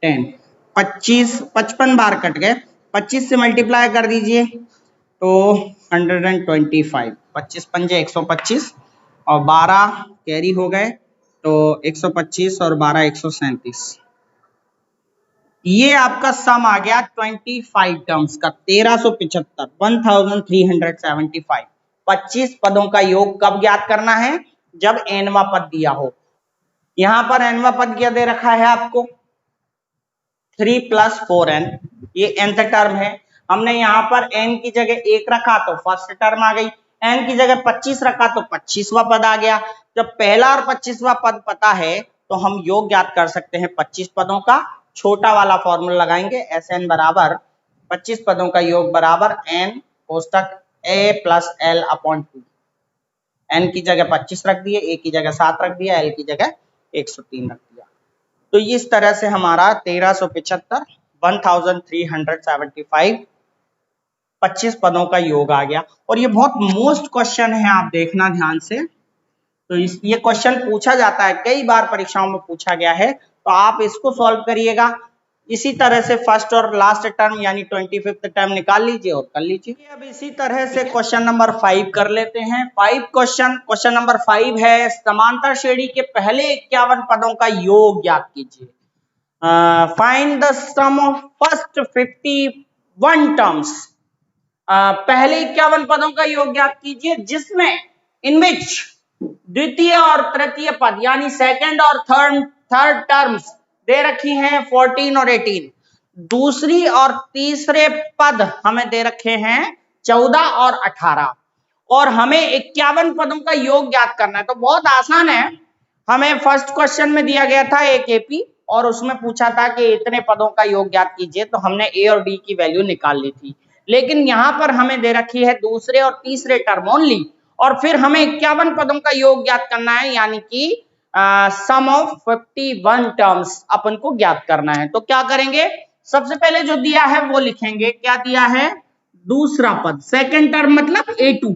10, 55 बार कट गए। 25 से मल्टीप्लाई कर दीजिए तो 125, 25 पंजे 125, और 12 कैरी हो गए तो 125, और 12 137। ये आपका सम आ गया 25 टर्म्स का, 1375, 1375। 25 पदों का योग कब ज्ञात करना है, जब nवां पद दिया हो। यहां पर nवां पद क्या दे रखा है आपको, 3 + 4n, ये nth टर्म है। हमने यहाँ पर n की जगह 1 रखा तो फर्स्ट टर्म आ गई, n की जगह 25 रखा तो 25वां पद आ गया। जब पहला और 25वां पद पता है तो हम योग ज्ञात कर सकते हैं 25 पदों का। छोटा वाला फॉर्मूला लगाएंगे, SN बराबर 25 पदों का योग बराबर n कोष्टक A + L/2। n की जगह 25 रख दिए, A की जगह 7 रख दिया, L की जगह 103 रख दिया। तो इस तरह से हमारा 1375, 1375 25 पदों का योग आ गया। और ये बहुत मोस्ट क्वेश्चन है, आप देखना ध्यान से। तो ये क्वेश्चन पूछा जाता है, कई बार परीक्षाओं में पूछा गया है, तो आप इसको सॉल्व करिएगा। इसी तरह से फर्स्ट और लास्ट टर्म यानी 25th टर्म निकाल लीजिए और कर लीजिए। अब इसी तरह से क्वेश्चन नंबर 5 कर लेते हैं। क्वेश्चन नंबर 5 है, समांतर श्रेणी के पहले 51 पदों का योग ज्ञात कीजिए। Find the sum of first 51 terms. पहले 51 पदों का योग ज्ञात कीजिए जिसमें इन विच द्वितीय और तृतीय पद यानी सेकंड और थर्ड टर्म्स दे रखी हैं 14 और 18। दूसरी और तीसरे पद हमें दे रखे हैं 14 और 18 और हमें 51 पदों का योग ज्ञात करना है। तो बहुत आसान है। हमें फर्स्ट क्वेश्चन में दिया गया था एक एपी और उसमें पूछा था कि इतने पदों का योग ज्ञात कीजिए, तो हमने ए और डी की वैल्यू निकाल ली थी। लेकिन यहां पर हमें दे रखी है दूसरे और तीसरे टर्म ओनली और फिर हमें 51 पदों का योग ज्ञात करना है यानी कि सम ऑफ 51 टर्म्स अपन को ज्ञात करना है। तो क्या करेंगे, सबसे पहले जो दिया है वो लिखेंगे। क्या दिया है, दूसरा पद, सेकंड टर्म मतलब A2।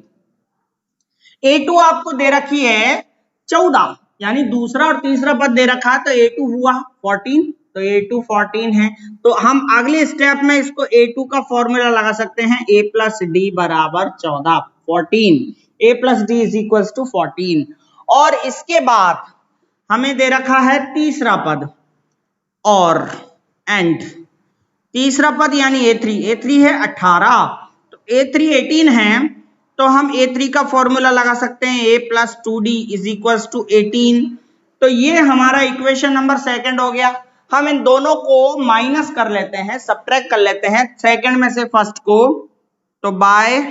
A2 आपको दे रखी है 14 यानी दूसरा और तीसरा पद दे रखा है तो A2 हुआ 14, तो A2 14 है। तो हम अगले स्टेप में इसको A2 का फॉर्मूला लगा सकते हैं, A प्लस डी बराबर 14, 14, A plus D is equal to 14। और इसके बाद हमें दे रखा है तीसरा पद और एंड तीसरा पद यानी A3 है 18, तो A3 18 है तो हम A3 का फॉर्मूला लगा सकते हैं A plus 2D is equal to 18। तो ये हमारा इक्वेशन नंबर सेकंड हो गया। हम इन दोनों को माइनस कर लेते हैं, सब्ट्रैक्ट कर लेते हैं सेकंड में से फर्स्ट को, तो बाय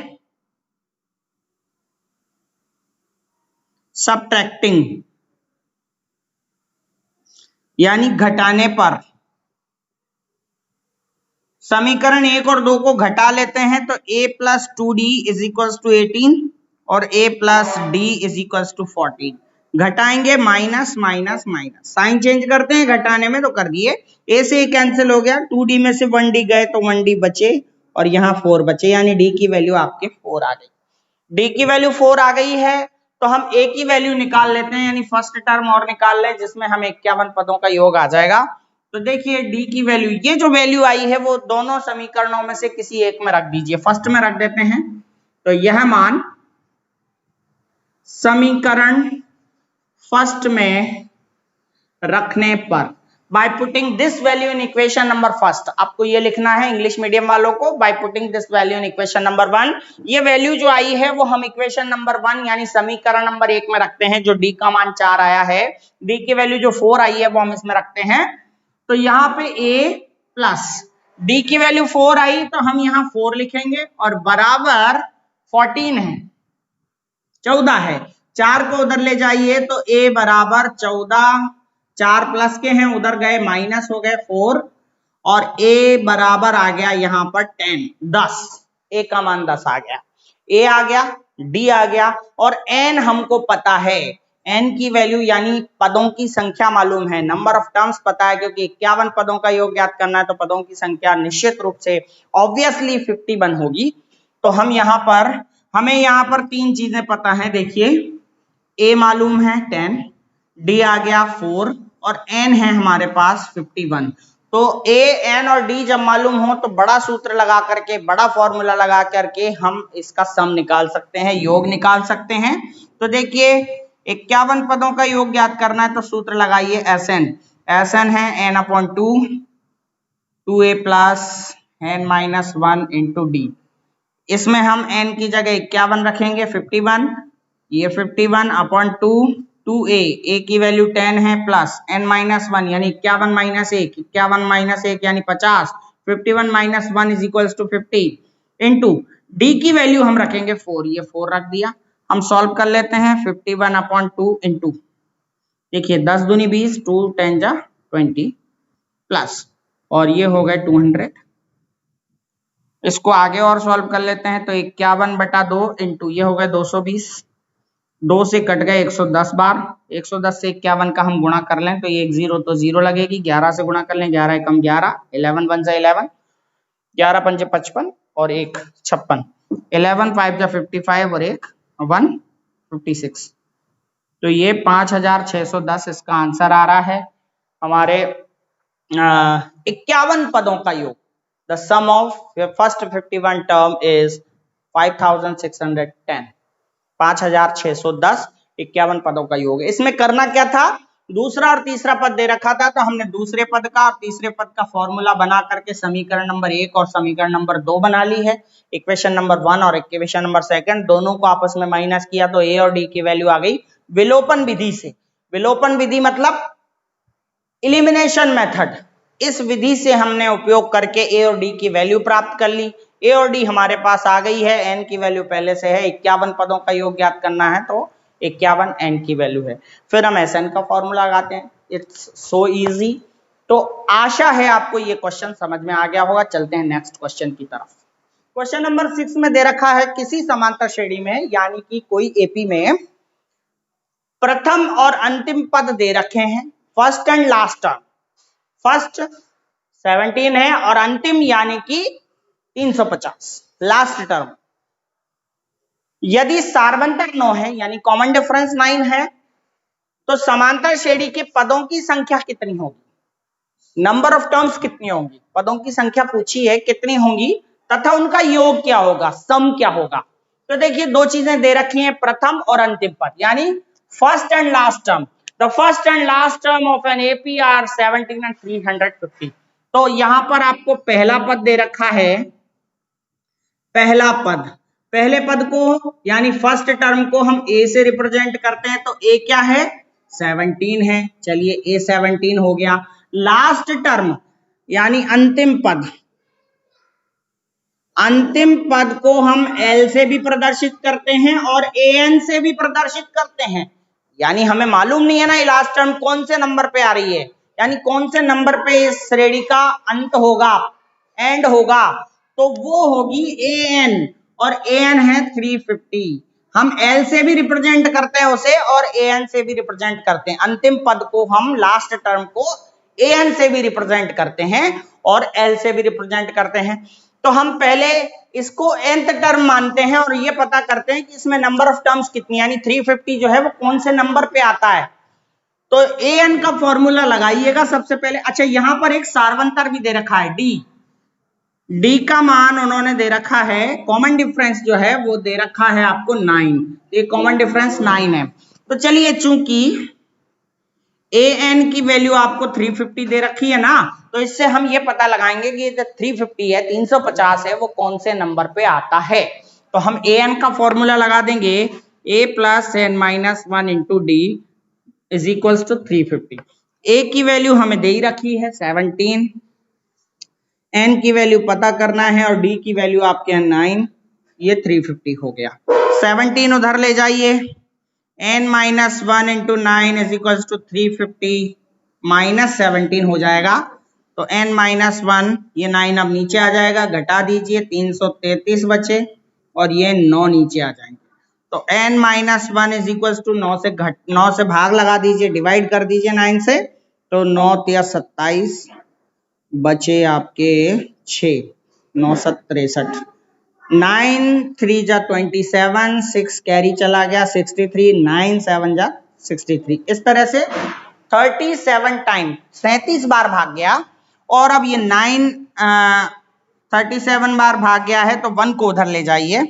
सब्ट्रैक्टिंग यानी घटाने पर, समीकरण 1 और 2 को घटा लेते हैं तो A plus 2D is equal to 18 और A plus D is equal to 14। घटाएंगे minus minus minus, sign change करते हैं घटाने में तो कर दिए। A से A कैंसिल हो गया, 2D में से 1D गए तो 1D बचे और यहाँ 4 बचे यानी D की वैल्यू आपके 4 आ गई। D की वैल्यू 4 आ गई है तो हम A की वैल्यू निकाल लेते हैं यानी फर्स्ट टर्म और निकाल लें जिसमें हमें 51 पदों का योग आ जाएगा। तो देखिए D की वैल्यू, ये जो वैल्यू आई है वो दोनों समीकरणों में से किसी एक में रख दीजिए। फर्स्ट में रख देते हैं तो यह मान समीकरण फर्स्ट में रखने पर by putting this value in equation number first, आपको ये लिखना है इंग्लिश मीडियम वालों को, by putting this value in equation number 1। ये वैल्यू जो आई है वो हम इक्वेशन नंबर 1 यानी समीकरण नंबर 1 में रखते हैं। जो D का मान 4 आया है, D की वैल्यू जो 4 आई है वो हम इसमें रखते हैं। तो यहाँ पे A प्लस D की वैल्यू 4 आई तो हम यहाँ 4 लिखेंगे और बराबर 14 है, 14 है, 4 को उधर ले जाइए तो A बराबर 14, 4 प्लस के हैं उधर गए माइनस हो गए 4 और A बराबर आ गया यहाँ पर 10, 10, A का मान 10 आ गया, A आ गया, D आ गया और N हमको पता है, N की वैल्यू यानी पदों की संख्या मालूम है, नंबर ऑफ टर्म्स पता है क्योंकि 51 पदों का योग ज्ञात करना है तो पदों की संख्या निश्चित रूप से ऑब्वियसली 51 होगी। तो हम यहाँ पर, हमें यहाँ पर 3 चीजें पता है। देखिए A मालूम है 10, D आ गया 4 और N है हमारे पास 51। तो A, N और D जब मालूम हो तो बड़ा सूत्र लगा करके, बड़ा फॉर्मूला लगा करके हम इसका सम निकाल सकते हैं, योग निकाल सकते हैं। तो देखिए 51 पदों का योग ज्ञात करना है तो सूत्र लगाइए SN, SN है N/2, 2A plus N minus 1 into D। इसमें हम N की जगह 51 रखेंगे 51, ये 51/2, 2A, A की वैल्यू 10 है प्लस N माइनस 1 यानी 51 माइनस 1, 51 माइनस 1 यानी 50, 51 minus 1 is equal to 50 into D की वैल्यू हम रखेंगे 4, ये 4 रख दिया। हम सॉल्व कर लेते हैं 51/2 इंटू, देखिए 10 दूनी 20, 2 10 जा 20 प्लस और ये हो गए 200। इसको आगे और सॉल्व कर लेते हैं तो 51/2 इंटू ये हो गए 220, 2 से कट गए 110 बार, 110 से 51 का हम गुणा कर लें तो ये 1 0 तो 0 लगेगी, 11 से गुणा कर लें, 11 एकम 11, 11 1 जा 11, 11 5 55 और 1 56, 11 5 जा 55 और 1 1 56। तो ये 5610 इसका आंसर आ रहा है। हमारे 51 पदों का योग। The sum of first 51 term is 5610, 5610 51 पदों का योग। इसमें करना क्या था, दूसरा और तीसरा पद दे रखा था, तो हमने दूसरे पद का और तीसरे पद का फॉर्मूला बना करके समीकरण नंबर 1 और समीकरण नंबर 2 बना ली है। इक्वेशन नंबर 1 और इक्वेशन नंबर 2 दोनों को आपस में माइनस किया तो ए और डी की वैल्यू आ गई विलोपन विधि से। विलोपन विधि मतलब इलिमिनेशन मेथड। इस विधि से हमने उपयोग करके ए और डी की वैल्यू प्राप्त कर ली। ए और डी हमारे पास आ गई है, एन की वैल्यू पहले से है, 51 पदों का योग ज्ञात करना है तो 51 एन की वैल्यू है। फिर हम एस एन का फॉर्मूला लगाते हैं। It's so easy. तो आशा है आपको ये क्वेश्चन समझ में आ गया होगा। चलते हैं नेक्स्ट क्वेश्चन की तरफ। क्वेश्चन नंबर 6 में दे रखा है किसी समांतर श्रेणी में यानी कि कोई एपी में प्रथम और अंतिम पद दे रखे हैं, first and last term. First 17 है और अंतिम यानी कि 350 लास्ट टर्म। यदि सार्वंतर 9 है यानी कॉमन डिफरेंस 9 है तो समांतर श्रेणी के पदों की संख्या कितनी होगी, नंबर ऑफ टर्म्स कितनी होंगी, पदों की संख्या पूछी है कितनी होंगी तथा उनका योग क्या होगा, सम क्या होगा। तो देखिए दो चीजें दे रखी हैं, प्रथम और अंतिम पद यानी first and last term. The first and last term of an AP are 17 and 350। तो यहां पर आपको पहला पद दे रखा है, पहला पद, पहले पद को यानी फर्स्ट टर्म को हम ए से रिप्रेजेंट करते हैं तो ए क्या है 17 है, चलिए ए 17 हो गया। लास्ट टर्म यानी अंतिम पद, अंतिम पद को हम एल से भी प्रदर्शित करते हैं और ए एन से भी प्रदर्शित करते हैं। यानी हमें मालूम नहीं है ना लास्ट टर्म कौन से नंबर पे आ रही है, यानी कौन से नंबर पे इस श्रेणी का अंत होगा, एंड होगा, तो वो होगी ए एन और ए एन है 350। हम एल से भी रिप्रेजेंट करते हैं उसे और ए एन से भी रिप्रेजेंट करते हैं। अंतिम पद को हम लास्ट टर्म को ए एन से भी रिप्रेजेंट करते हैं और एल से भी रिप्रेजेंट करते हैं। तो हम पहले इसको nth टर्म मानते हैं और ये पता करते हैं कि इसमें नंबर ऑफ टर्म्स कितनी, यानी 350 जो है वो कौन से नंबर पे आता है। तो ए एन का फॉर्मूला लगाइएगा सबसे पहले। अच्छा यहां पर एक सार्वंतर भी दे रखा है डी, डी का मान उन्होंने दे रखा है, कॉमन डिफरेंस जो है वो दे रखा है आपको 9, ये कॉमन डिफरेंस 9 है। तो चलिए चूंकि ए एन की वैल्यू आपको 350 दे रखी है ना, तो इससे हम ये पता लगाएंगे कि जो 350 है 350 है वो कौन से नंबर पे आता है। तो हम ए एन का फॉर्मूला लगा देंगे, A plus N minus 1 into D is equals to 350। A की वैल्यू हमें दे ही रखी है 17, एन की वैल्यू पता करना है और डी की वैल्यू आपके यहाँ 9, ये 350 हो गया। 17 उधर ले जाइए, n minus 1 into 9 is equal to 350 minus 17 हो जाएगा। तो n माइनस 1, ये 9 अब नीचे आ जाएगा, घटा दीजिए 333 बचे और ये 9 नीचे आ जाएंगे। तो n minus 1 is equal to 9 से भाग लगा दीजिए, डिवाइड कर दीजिए 9 से, तो 9 या 27 बचे आपके 6, 9 63, 9 3 जा 27, 6 कैरी चला गया 63, 9 7 जा 63। इस तरह से 37 टाइम 37 बार भाग गया और अब ये 9 37 बार भाग गया है तो 1 को उधर ले जाइए,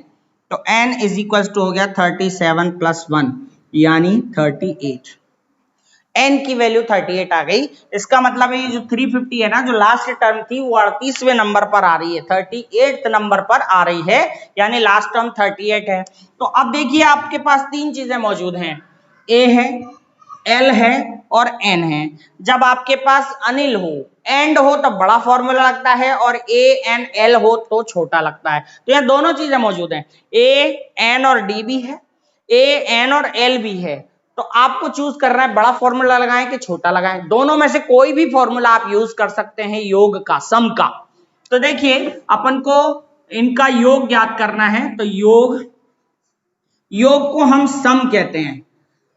तो n इज इक्वल टू हो गया 37 प्लस 1 यानी 38। n की वैल्यू 38 आ गई। इसका मतलब है ये जो 350 है ना, जो लास्ट टर्म थी वो 38वें नंबर पर आ रही है, 38th नंबर पर आ रही है, यानी लास्ट टर्म 38 है। तो अब देखिए आपके पास तीन चीजें मौजूद हैं, a है, l है और n है। जब आपके पास अनिल हो, एंड हो तो बड़ा फॉर्मूला लगता है और a n l हो तो छोटा लगता है। तो यहाँ दोनों चीजें मौजूद हैं, a n और d भी है, a n और l भी है। तो आपको चूज करना है बड़ा फॉर्मूला लगाएं कि छोटा लगाएं, दोनों में से कोई भी फॉर्मूला आप यूज कर सकते हैं योग का, सम का। तो देखिए अपन को इनका योग ज्ञात करना है, तो योग को हम सम कहते हैं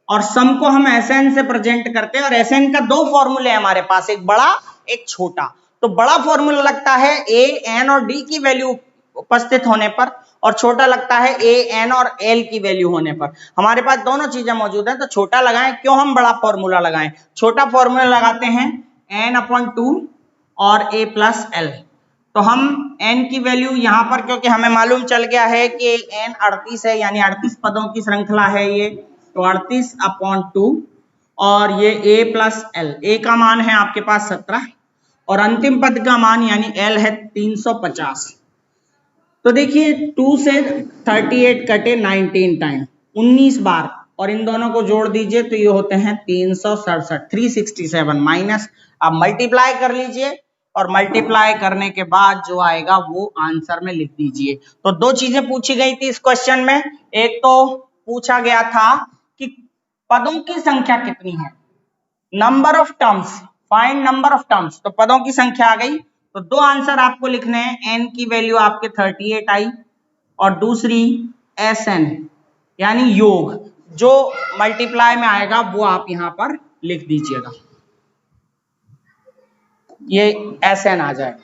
और सम को हम Sn से प्रेजेंट करते हैं और Sn का दो फॉर्मूले हैं हमारे पास, एक बड़ा एक छोटा। तो बड़ा फॉर्मूला लगता है a n और d की वैल्यू उपस्थित होने पर और छोटा लगता है a n और l की वैल्यू होने पर। हमारे पास दोनों चीजें मौजूद हैं तो छोटा लगाएं, क्यों हम बड़ा फॉर्मूला लगाएं, छोटा फॉर्मूला लगाते हैं n/2 और a प्लस एल। तो हम n की वैल्यू यहाँ पर, क्योंकि हमें मालूम चल गया है कि n 38 है, यानी 38 पदों की श्रृंखला है ये, तो 38/2 और ये a प्लस एल। a का मान है आपके पास 17 और अंतिम पद का मान यानी l है 350। तो देखिए 2 से 38 कटे 19 टाइम, 19 बार, और इन दोनों को जोड़ दीजिए तो ये होते हैं 367, 367 माइनस, आप मल्टीप्लाई कर लीजिए और मल्टीप्लाई करने के बाद जो आएगा वो आंसर में लिख दीजिए। तो दो चीजें पूछी गई थी इस क्वेश्चन में। एक तो पूछा गया था कि पदों की संख्या कितनी है, number of terms, find number of terms. तो पदों की संख्या आ गई, तो दो आंसर आपको लिखने हैं। n की वैल्यू आपके 38 आई और दूसरी Sn यानी योग, जो मल्टीप्लाई में आएगा वो आप यहां पर लिख दीजिएगा, ये Sn आ जाएगा।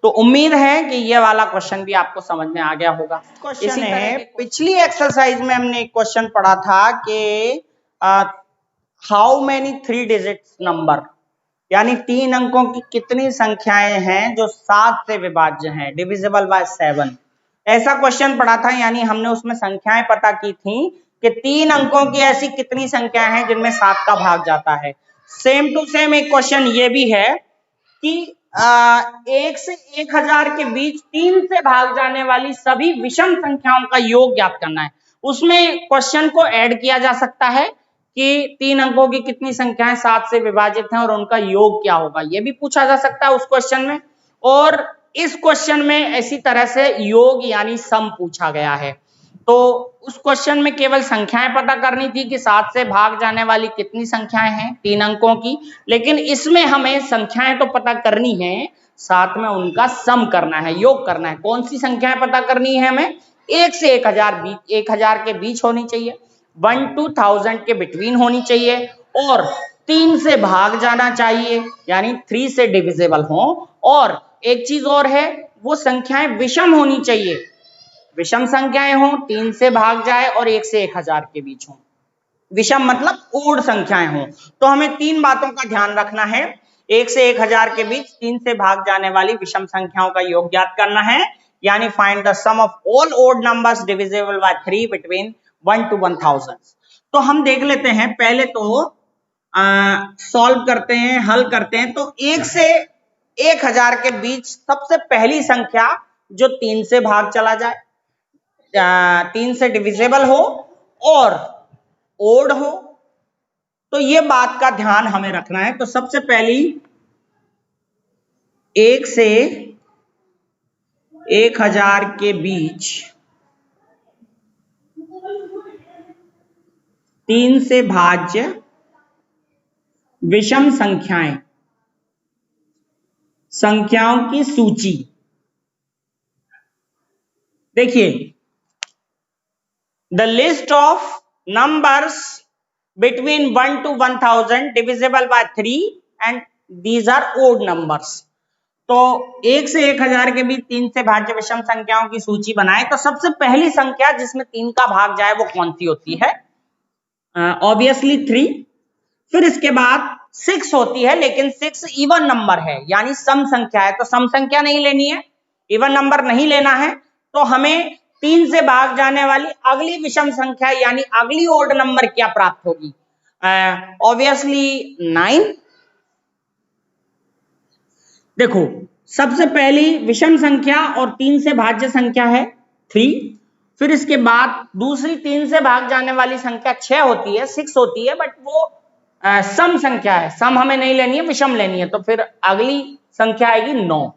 तो उम्मीद है कि ये वाला क्वेश्चन भी आपको समझ में आ गया होगा। क्वेश्चन है, पिछली एक्सरसाइज में हमने एक क्वेश्चन पढ़ा था कि हाउ मेनी 3 डिजिट्स नंबर, यानी 3 अंकों की कितनी संख्याएं हैं जो 7 से विभाज्य हैं, डिविजिबल बाय 7। ऐसा क्वेश्चन पढ़ा था, यानी हमने उसमें संख्याएं पता की थी कि 3 अंकों की ऐसी कितनी संख्या है जिनमें 7 का भाग जाता है। सेम टू सेम एक क्वेश्चन ये भी है कि 1 से 1000 के बीच 3 से भाग जाने वाली सभी विषम संख्याओं का योग ज्ञात करना है। उसमें क्वेश्चन को ऐड किया जा सकता है कि 3 अंकों की कितनी संख्याएं 7 से विभाजित हैं और उनका योग क्या होगा, यह भी पूछा जा सकता है उस क्वेश्चन में। और इस क्वेश्चन में ऐसी तरह से योग यानी सम पूछा गया है। तो उस क्वेश्चन में केवल संख्याएं पता करनी थी कि 7 से भाग जाने वाली कितनी संख्याएं हैं 3 अंकों की, लेकिन इसमें हमें संख्याएं तो पता करनी है, साथ में उनका सम करना है, योग करना है। कौन सी संख्याएं पता करनी है हमें? 1 से 1000 के बीच होनी चाहिए, 1 to 1000 के बिटवीन होनी चाहिए और 3 से भाग जाना चाहिए, यानी 3 से डिविजिबल हो। और एक चीज और है, वो संख्याएं विषम होनी चाहिए, विषम संख्याएं हो, 3 से भाग जाए और 1 से 1000 के बीच हो। विषम मतलब ओड संख्याएं हो। तो हमें 3 बातों का ध्यान रखना है। 1 से 1000 के बीच 3 से भाग जाने वाली विषम संख्याओं का योग ज्ञात करना है, यानी find the sum of all odd numbers divisible by 3 between 1 to 1000। तो हम देख लेते हैं, पहले तो सॉल्व करते हैं, हल करते हैं। तो 1 से 1000 के बीच सबसे पहली संख्या जो 3 से भाग चला जाए, 3 से डिविजिबल हो और ओड हो, तो ये बात का ध्यान हमें रखना है। तो सबसे पहली 1 से 1000 के बीच 3 से भाज्य विषम संख्याओं की सूची देखिए। The list of numbers between 1 to 1000 divisible by 3 and these are odd numbers. तो 1 से 1000 के बीच 3 से भाज्य विषम संख्याओं की सूची बनाए। तो सबसे पहली संख्या जिसमें 3 का भाग जाए वो कौन सी होती है? ऑब्वियसली 3। फिर इसके बाद 6 होती है, लेकिन 6 इवन नंबर है, यानी सम संख्या है, तो सम संख्या नहीं लेनी है, इवन नंबर नहीं लेना है। तो हमें 3 से भाग जाने वाली अगली विषम संख्या यानी अगली ओड नंबर क्या प्राप्त होगी? ऑब्वियसली 9। देखो, सबसे पहली विषम संख्या और 3 से भाज्य संख्या है 3। फिर इसके बाद दूसरी 3 से भाग जाने वाली संख्या 6 होती है, 6 होती है, बट वो सम संख्या है, सम हमें नहीं लेनी है, विषम लेनी है। तो फिर अगली संख्या आएगी 9।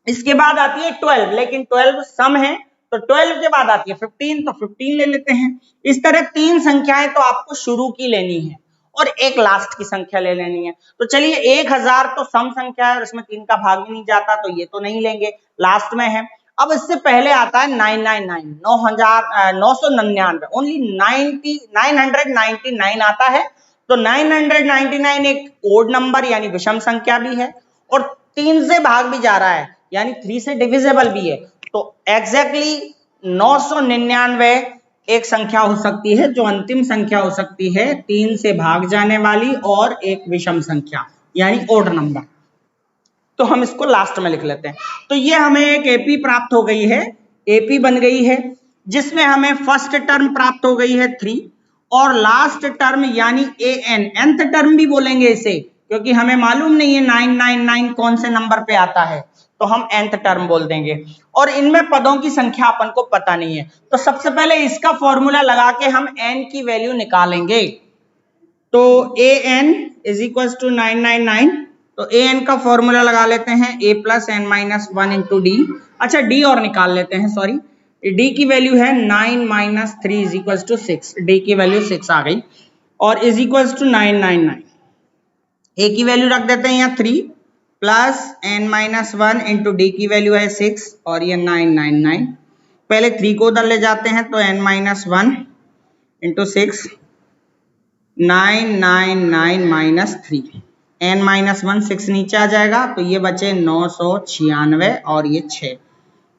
इसके बाद आती है 12, लेकिन 12 सम है, तो 12 के बाद आती है 15, तो 15 ले लेते हैं। इस तरह 3 संख्याएं तो आपको शुरू की लेनी है और एक लास्ट की संख्या ले लेनी है। तो चलिए 1000 तो सम संख्या है और इसमें 3 का भाग भी नहीं जाता, तो ये तो नहीं लेंगे, लास्ट में है। अब इससे पहले आता है 999 ओनली 999 आता है। तो 999 एक ओड नंबर यानी विषम संख्या भी है और 3 से भाग भी जा रहा है, यानी 3 से डिविजिबल भी है। तो एग्जैक्टली 999 एक संख्या हो सकती है, जो अंतिम संख्या हो सकती है 3 से भाग जाने वाली और एक विषम संख्या। यानी ओड नंबर, तो हम इसको लास्ट में लिख लेते हैं। तो ये हमें एक एपी प्राप्त हो गई है, एपी बन गई है, जिसमें हमें फर्स्ट टर्म प्राप्त हो गई है 3 और लास्ट टर्म यानी एन, nth टर्म भी बोलेंगे इसे क्योंकि हमें मालूम नहीं है 999 कौन से नंबर पे आता है, तो हम nth टर्म बोल देंगे। और इनमें पदों की संख्या अपन को पता नहीं है, तो सबसे पहले इसका फॉर्मूला लगा के हम n की वैल्यू निकालेंगे। तो A N is equal to 999, तो ए एन का फॉर्मूला लगा लेते हैं a plus N minus 1 into D. अच्छा डी और निकाल लेते हैं, सॉरी डी की वैल्यू है 9 minus 3 is equal to 6, D की वैल्यू 6 आ गई और इज इक्वल टू 999। ए की वैल्यू रख देते हैं यहाँ 3 plus N minus 1 into D की वैल्यू है 6 और ये 999। पहले 3 को उधर ले जाते हैं तो N minus 1 into 6 999 minus 3, n minus 1 6 नीचे आ जाएगा तो ये बचे 996 और ये 6,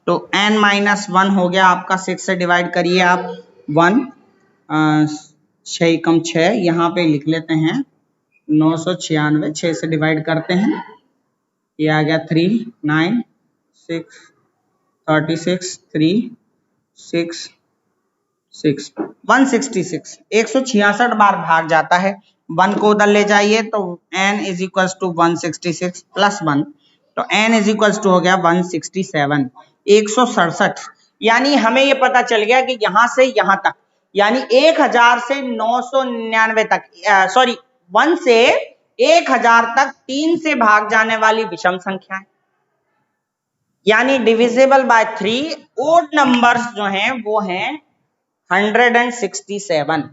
तो n माइनस 1 हो गया आपका 6 से डिवाइड करिए आप 1, 6 कम 6 यहाँ पे लिख लेते हैं 996, 6 से डिवाइड करते हैं ये आ गया 3 9 6 36 3 6 6 166, 166 बार भाग जाता है, 1 को उधर ले जाइए तो n is equal to 166 plus 1, तो n इज इक्वल टू हो गया 167, 167। यानी हमें ये पता चल गया कि यहां से यहां तक यानी 1000 से 999 तक, सॉरी 1 से 1000 तक 3 से भाग जाने वाली विषम संख्याएं यानी डिविजिबल बाय 3 ओड नंबर्स जो हैं वो हैं 167।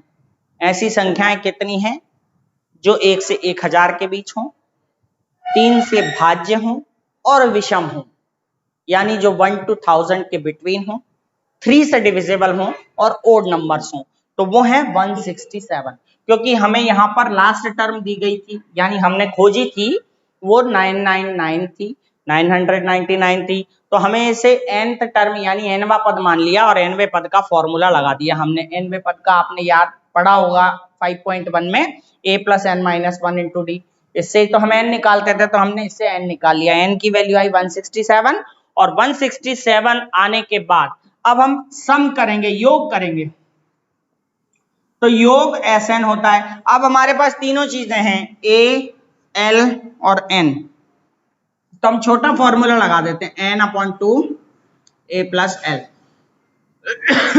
ऐसी संख्याएं कितनी हैं जो 1 से 1000 के बीच हों, 3 से भाज्य हों और विषम हों, यानी जो 1 to 1000 के बिटवीन हों, 3 से डिविजिबल हों और ओड नंबर्स हों, तो वो है 167। क्योंकि हमें यहाँ पर लास्ट टर्म दी गई थी यानी हमने खोजी थी वो 999 थी, 999 थी, तो हमें इसे nth टर्म यानी nवां पद मान लिया और nवें पद का फॉर्मूला लगा दिया हमने। nवें पद का आपने याद पढ़ा होगा 5.1 में a plus N minus 1 into D, इससे तो हम n निकालते थे तो हमने इससे n निकाल लिया, n की वैल्यू आई 167 और 167 आने के बाद अब हम सम करेंगे, योग करेंगे, तो योग Sn होता है। अब हमारे पास तीनों चीजें हैं a l और n, तो हम छोटा फॉर्मूला लगा देते हैं n/2 a प्लस एल।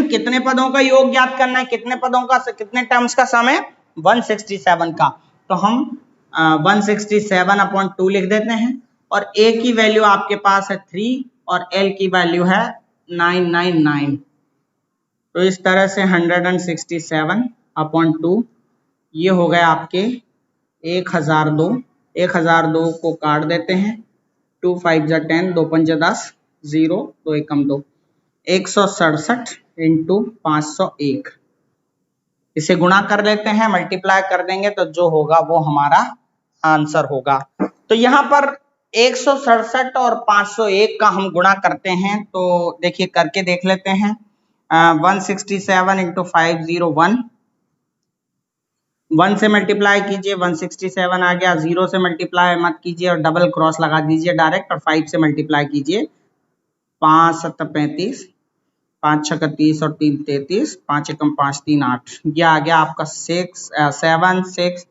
कितने पदों का योग ज्ञात करना है, कितने पदों का, कितने टर्म्स का सम है 167 का, तो हम 167/2 लिख देते हैं और a की वैल्यू आपके पास है 3 और l की वैल्यू है 999, तो इस तरह से 167/2 ये हो गए आपके 1002, 1002 को काट देते हैं, 2 5 जा 10, 2 5 10, 0 2 1 2, 167 इंटू 501, इसे गुणा कर लेते हैं, मल्टीप्लाई कर देंगे तो जो होगा वो हमारा आंसर होगा। तो यहाँ पर 167 और 501 का हम गुणा करते हैं, तो देखिए करके देख लेते हैं। 167 इंटू 501, 1 से मल्टीप्लाई कीजिए 167 आ गया, 0 से मल्टीप्लाई मत कीजिए और डबल क्रॉस लगा दीजिए डायरेक्ट, और 5 से मल्टीप्लाई कीजिए 5 7 35, 5 6 30 और 3 33, 5 1 5 3 8, ये आ गया आपका 7 6।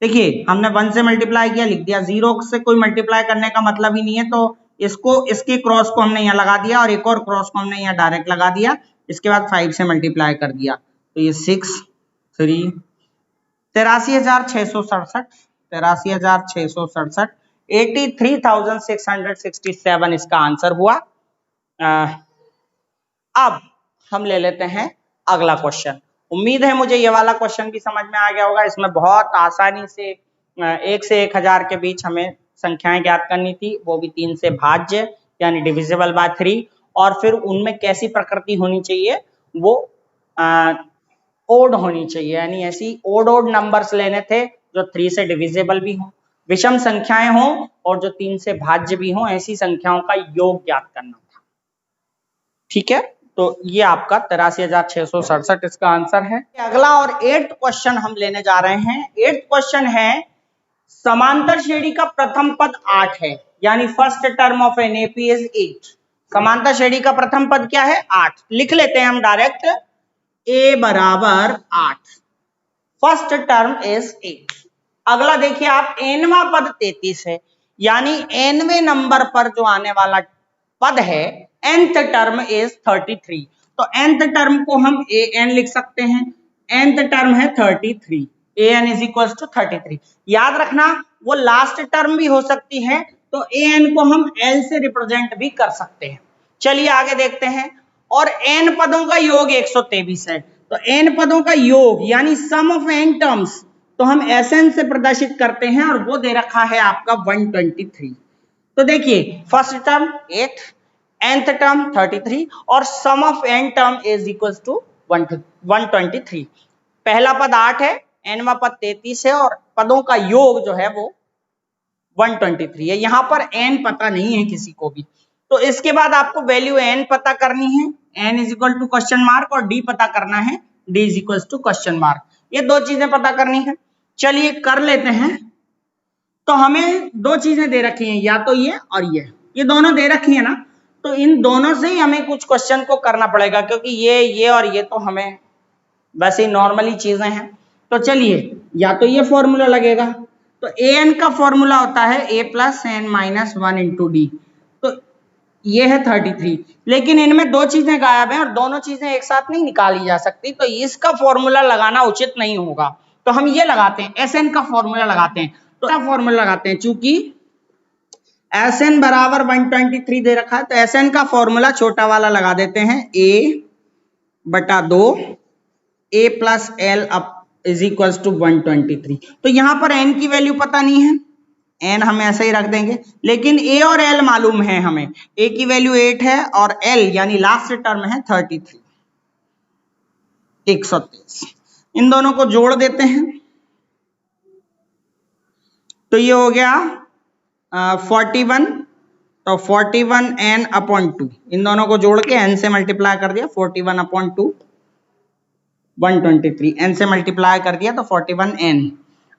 देखिए हमने 1 से मल्टीप्लाई किया लिख दिया, 0 से कोई मल्टीप्लाई करने का मतलब ही नहीं है, तो इसको इसके क्रॉस को हमने यहाँ लगा दिया और एक और क्रॉस को हमने यहाँ डायरेक्ट लगा दिया, इसके बाद 5 से मल्टीप्लाई कर दिया, तो ये 6 3 83,667, 83,667, 83,667 इसका आंसर हुआ। अब हम ले लेते हैं अगला क्वेश्चन। उम्मीद है मुझे ये वाला क्वेश्चन भी समझ में आ गया होगा। इसमें बहुत आसानी से 1 से 1000 के बीच हमें संख्याएं ज्ञात करनी थी, वो भी 3 से भाज्य यानी डिविजिबल बाय 3, और फिर उनमें कैसी प्रकृति होनी चाहिए, वो ओड होनी चाहिए, यानी ऐसी ओड नंबर्स लेने थे जो 3 से डिविजिबल भी हों, विषम संख्याएं हों और जो 3 से भाज्य भी हों, ऐसी संख्याओं का योग ज्ञात करना था। ठीक है, तो ये आपका 83,667 इसका आंसर है। अगला और 8th क्वेश्चन हम लेने जा रहे हैं। 8th क्वेश्चन है समांतर श्रेणी का प्रथम पद 8 है, यानी first term of an AP is 8। समांतर श्रेणी का प्रथम पद क्या है? 8। लिख लेते हैं हम डायरेक्ट, a बराबर 8, फर्स्ट टर्म इज 8। अगला देखिए आप, nवां पद 33 है, यानी nवें नंबर पर जो आने वाला पद है nth टर्म इज 33। तो nth टर्म को हम an लिख सकते हैं, nth टर्म है 33, an इज इक्वल टू 33। याद रखना वो लास्ट टर्म भी हो सकती है, तो an को हम l से रिप्रेजेंट भी कर सकते हैं। चलिए आगे देखते हैं, और n पदों का योग 123 है, तो n पदों का योग यानी सम ऑफ n टर्म्स तो हम Sn से प्रदर्शित करते हैं, और वो दे रखा है आपका 123। तो देखिए फर्स्ट टर्म 8, nth टर्म 33 और sum of n term is equal to 123। पहला पद 8 है, nवां पद 33 है, और पदों का योग जो है वो 123 है। यहां पर n पता नहीं है किसी को भी, तो इसके बाद आपको वैल्यू n पता करनी है, n is equal to question mark, और d पता करना है, d is equal to question mark. ये दो चीजें पता करनी है। चलिए कर लेते हैं। तो हमें दो चीजें दे रखी हैं, या तो ये और ये दोनों दे रखी है ना, तो इन दोनों से ही हमें कुछ क्वेश्चन को करना पड़ेगा, क्योंकि ये और ये तो हमें वैसे ही नॉर्मली चीजें हैं। तो चलिए, या तो ये फॉर्मूला लगेगा, तो an का फॉर्मूला होता है a plus N minus 1 into D, तो ये है 33। लेकिन इनमें दो चीजें गायब हैं और दोनों चीजें एक साथ नहीं निकाली जा सकती, तो इसका फॉर्मूला लगाना उचित नहीं होगा। तो हम ये लगाते हैं, Sn का फॉर्मूला लगाते हैं। तो फॉर्मूला लगाते हैं, चूंकि Sn बराबर 123 दे रखा है, तो Sn का फॉर्मूला छोटा वाला लगा देते हैं, a बटा 2 a plus L is equal to 123। तो यहां पर n की वैल्यू पता नहीं है, n हम ऐसे ही रख देंगे, लेकिन a और l मालूम है हमें। a की वैल्यू 8 है और l यानी लास्ट टर्म है 33, 123। इन दोनों को जोड़ देते हैं, तो ये हो गया 41, तो 41 n अपॉन 2, इन दोनों को जोड़ के n से मल्टीप्लाई कर दिया, 41 अपॉन 2 123, n से मल्टीप्लाई कर दिया तो 41 n।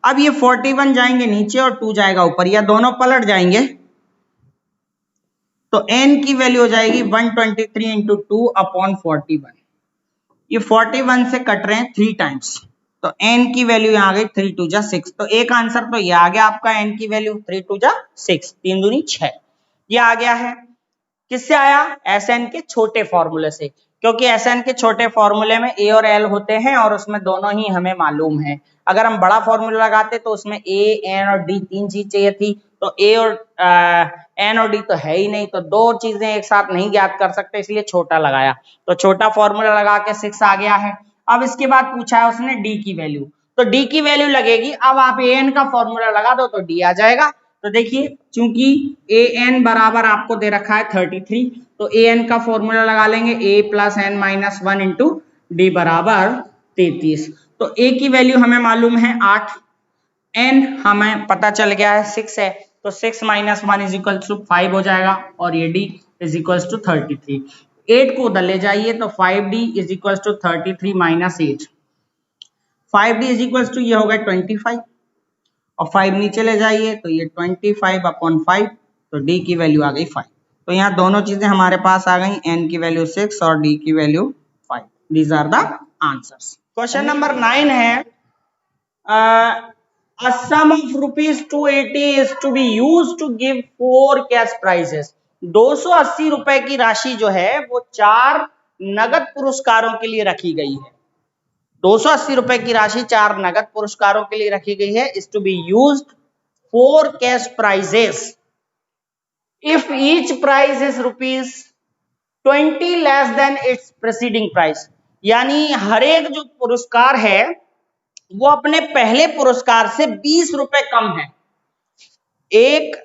अब ये 41 जाएंगे नीचे और 2 जाएगा ऊपर, या दोनों पलट जाएंगे, तो n की वैल्यू हो जाएगी 123 इंटू 2 अपॉन 41। ये 41 से कट रहे हैं 3 टाइम्स, तो n की वैल्यू यहाँ आ गई 3 2 जा 6। तो एक आंसर तो ये आ गया आपका, n की वैल्यू 3 2 जा 6, 3 दूनी 6, ये आ गया है। किससे आया? Sn के छोटे फॉर्मूले से, क्योंकि Sn के छोटे फॉर्मूले में a और l होते हैं और उसमें दोनों ही हमें मालूम है। अगर हम बड़ा फॉर्मूला लगाते तो उसमें a, n और d 3 चीज चाहिए थी, तो a और n और d तो है ही नहीं, तो दो चीजें एक साथ नहीं ज्ञात कर सकते, इसलिए छोटा लगाया। तो छोटा फॉर्मूला लगा के 6 आ गया है। अब इसके बाद पूछा है उसने d की वैल्यू, तो d की वैल्यू लगेगी, अब आप an का फॉर्मूला लगा दो तो d आ जाएगा। तो देखिए, चूंकि an बराबर आपको दे रखा है 33, तो an का फॉर्मूला लगा लेंगे, a plus N minus 1 into D बराबर 33। तो a की वैल्यू हमें मालूम है 8, n हमें पता चल गया है 6 है, तो 6 माइनस 1 इज इक्वल टू 5 हो जाएगा, और ये d इज इक्वल टू 33। 8 को उधर ले जाइए तो 5d is equal to 33 minus 8, 5d is equal to ये होगा 25, और 5 नीचे ले जाइए तो ये 25 अपॉन 5, तो d की वैल्यू आ गई 5। तो यहाँ दोनों चीजें हमारे पास आ गई, n की वैल्यू 6 और d की value 5। These are the answers. Question number 9 है, a sum of rupees 280 is to be used to give 4 cash prizes। 280 रुपए की राशि जो है वो 4 नगद पुरस्कारों के लिए रखी गई है। 280 रुपए की राशि 4 नगद पुरस्कारों के लिए रखी गई है। Is to be used 4 cash prizes if each prize is ₹20 less than its preceding price. यानी हर एक जो पुरस्कार है वो अपने पहले पुरस्कार से 20 रुपए कम है। एक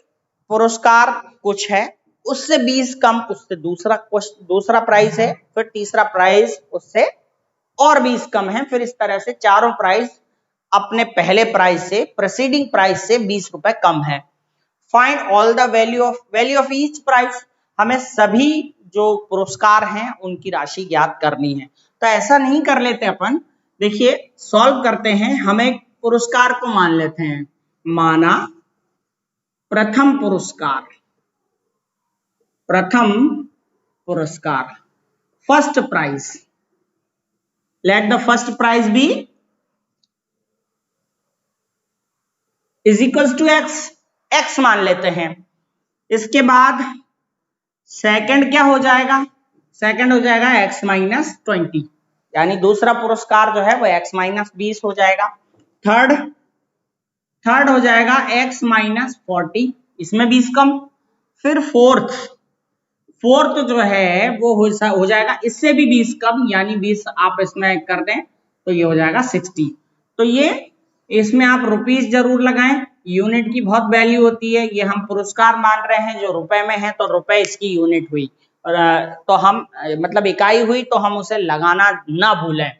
पुरस्कार कुछ है, उससे 20 कम, उससे दूसरा प्राइस है, फिर तीसरा प्राइस उससे और 20 कम है, फिर इस तरह से चारों प्राइस अपने पहले प्राइस से, प्रीसीडिंग प्राइस से 20 रुपए कम है। Find all the value of each price. हमें सभी जो पुरस्कार हैं उनकी राशि ज्ञात करनी है। तो ऐसा नहीं कर लेते अपन, देखिए सॉल्व करते हैं, हम एक पुरस्कार को मान लेते हैं, माना प्रथम पुरस्कार first prize, let the first prize be is equals to X मान लेते हैं। इसके बाद सेकंड क्या हो जाएगा, सेकंड हो जाएगा x माइनस 20, यानी दूसरा पुरस्कार जो है वो x माइनस 20 हो जाएगा। थर्ड हो जाएगा x माइनस 40, इसमें 20 कम। फिर फोर्थ जो है वो हो जाएगा इससे भी 20 कम, यानी 20 आप इसमें कर दें तो ये हो जाएगा 60। तो ये इसमें आप रुपीस जरूर लगाएं, यूनिट की बहुत वैल्यू होती है। ये हम पुरस्कार मान रहे हैं जो रुपए में है, तो रुपए इसकी यूनिट हुई, तो हम मतलब इकाई हुई, तो हम उसे लगाना ना भूलें।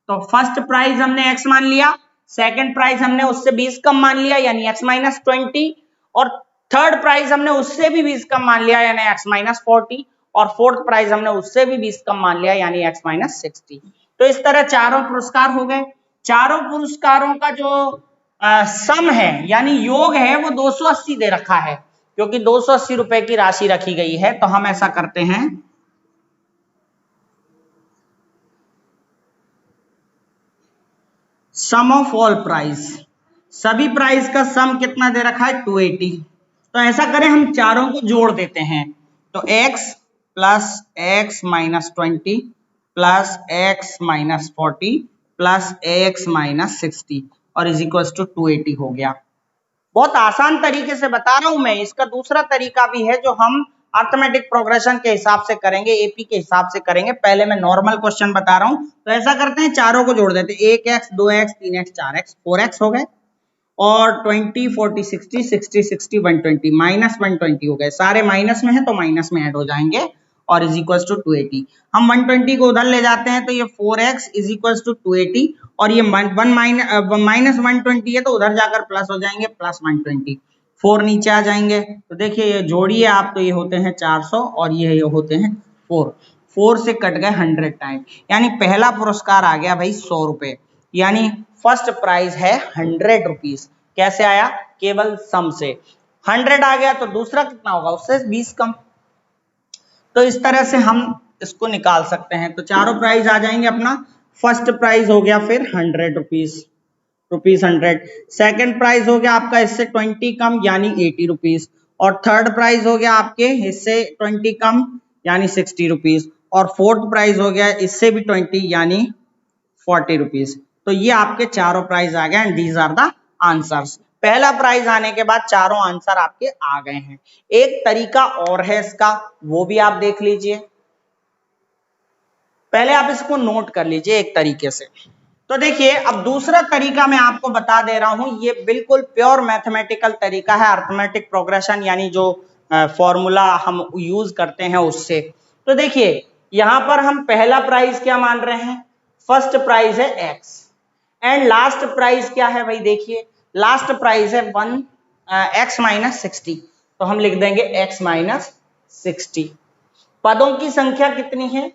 तो फर्स्ट प्राइज हमने x मान लिया, सेकंड प्राइज हमने उससे 20 कम मान लिया यानी x माइनस 20, और थर्ड प्राइज हमने उससे भी 20 कम मान लिया यानी x माइनस 40, और फोर्थ प्राइज हमने उससे भी 20 कम मान लिया यानी x माइनस 60। तो इस तरह चारों पुरस्कार हो गए। चारों पुरस्कारों का जो सम है यानी योग है वो 280 दे रखा है, क्योंकि 280 रुपए की राशि रखी गई है। तो हम ऐसा करते हैं, सम ऑफ ऑल प्राइज, सभी प्राइज का सम कितना दे रखा है 280। तो ऐसा करें, हम चारों को जोड़ देते हैं। तो x plus x minus 20 plus x minus 40 plus x minus 60 और इज इक्वल टू 280 हो गया। बहुत आसान तरीके से बता रहा हूं मैं। इसका दूसरा तरीका भी है जो हम अर्थमेटिक प्रोग्रेशन के हिसाब से करेंगे, एपी के हिसाब से करेंगे। पहले मैं नॉर्मल क्वेश्चन बता रहा हूं। तो ऐसा करते हैं, चारों को जोड़ देते हैं, 1x 2x 3x 4x 4x हो गए, और 20 40 60 60 60 120 माइनस 120 हो गए। सारे माइनस में है तो माइनस में ऐड हो जाएंगे और इज इक्वल टू 280। हम 120 को उधर ले जाते हैं तो ये 4x इज इक्वल टू 280, और ये माइनस 120 है तो उधर जाकर प्लस हो जाएंगे, प्लस 120। 4 नीचे आ जाएंगे, तो देखिए ये जोड़िए आप, तो ये होते हैं 400 और ये होते हैं 4 से कट गए 100 टाइम, यानी पहला पुरस्कार आ गया भाई 100 रुपए, यानी फर्स्ट प्राइज है 100 रुपीज। कैसे आया? केवल सम से 100 आ गया, तो दूसरा कितना होगा? उससे 20 कम। तो इस तरह से हम इसको निकाल सकते हैं। तो चारों प्राइज आ जाएंगे अपना। फर्स्ट प्राइज हो गया फिर 100 रुपीज 100। सेकंड प्राइज हो गया आपका इससे 20 कम यानी 80 रुपीज, और थर्ड प्राइज हो गया आपके इससे 20 कम यानी 60 रुपीज, और फोर्थ प्राइज हो गया इससे भी 20 यानी 40 रुपीज। तो ये आपके चारों प्राइज आ गए and these are the answers. पहला प्राइज आने के बाद चारों आंसर आपके आ गए हैं। एक तरीका और है इसका, वो भी आप देख लीजिए। पहले आप इसको नोट कर लीजिए एक तरीके से। तो देखिए, अब दूसरा तरीका मैं आपको बता दे रहा हूं, ये बिल्कुल प्योर मैथमेटिकल तरीका है, अर्थमेटिक प्रोग्रेशन यानी जो फॉर्मूला हम यूज करते हैं उससे। तो देखिए, यहां पर हम पहला प्राइज क्या मान रहे हैं? फर्स्ट प्राइज है x, एंड लास्ट प्राइज क्या है भाई? देखिए, लास्ट प्राइज है x माइनस 60, तो हम लिख देंगे x माइनस 60। पदों की संख्या कितनी है?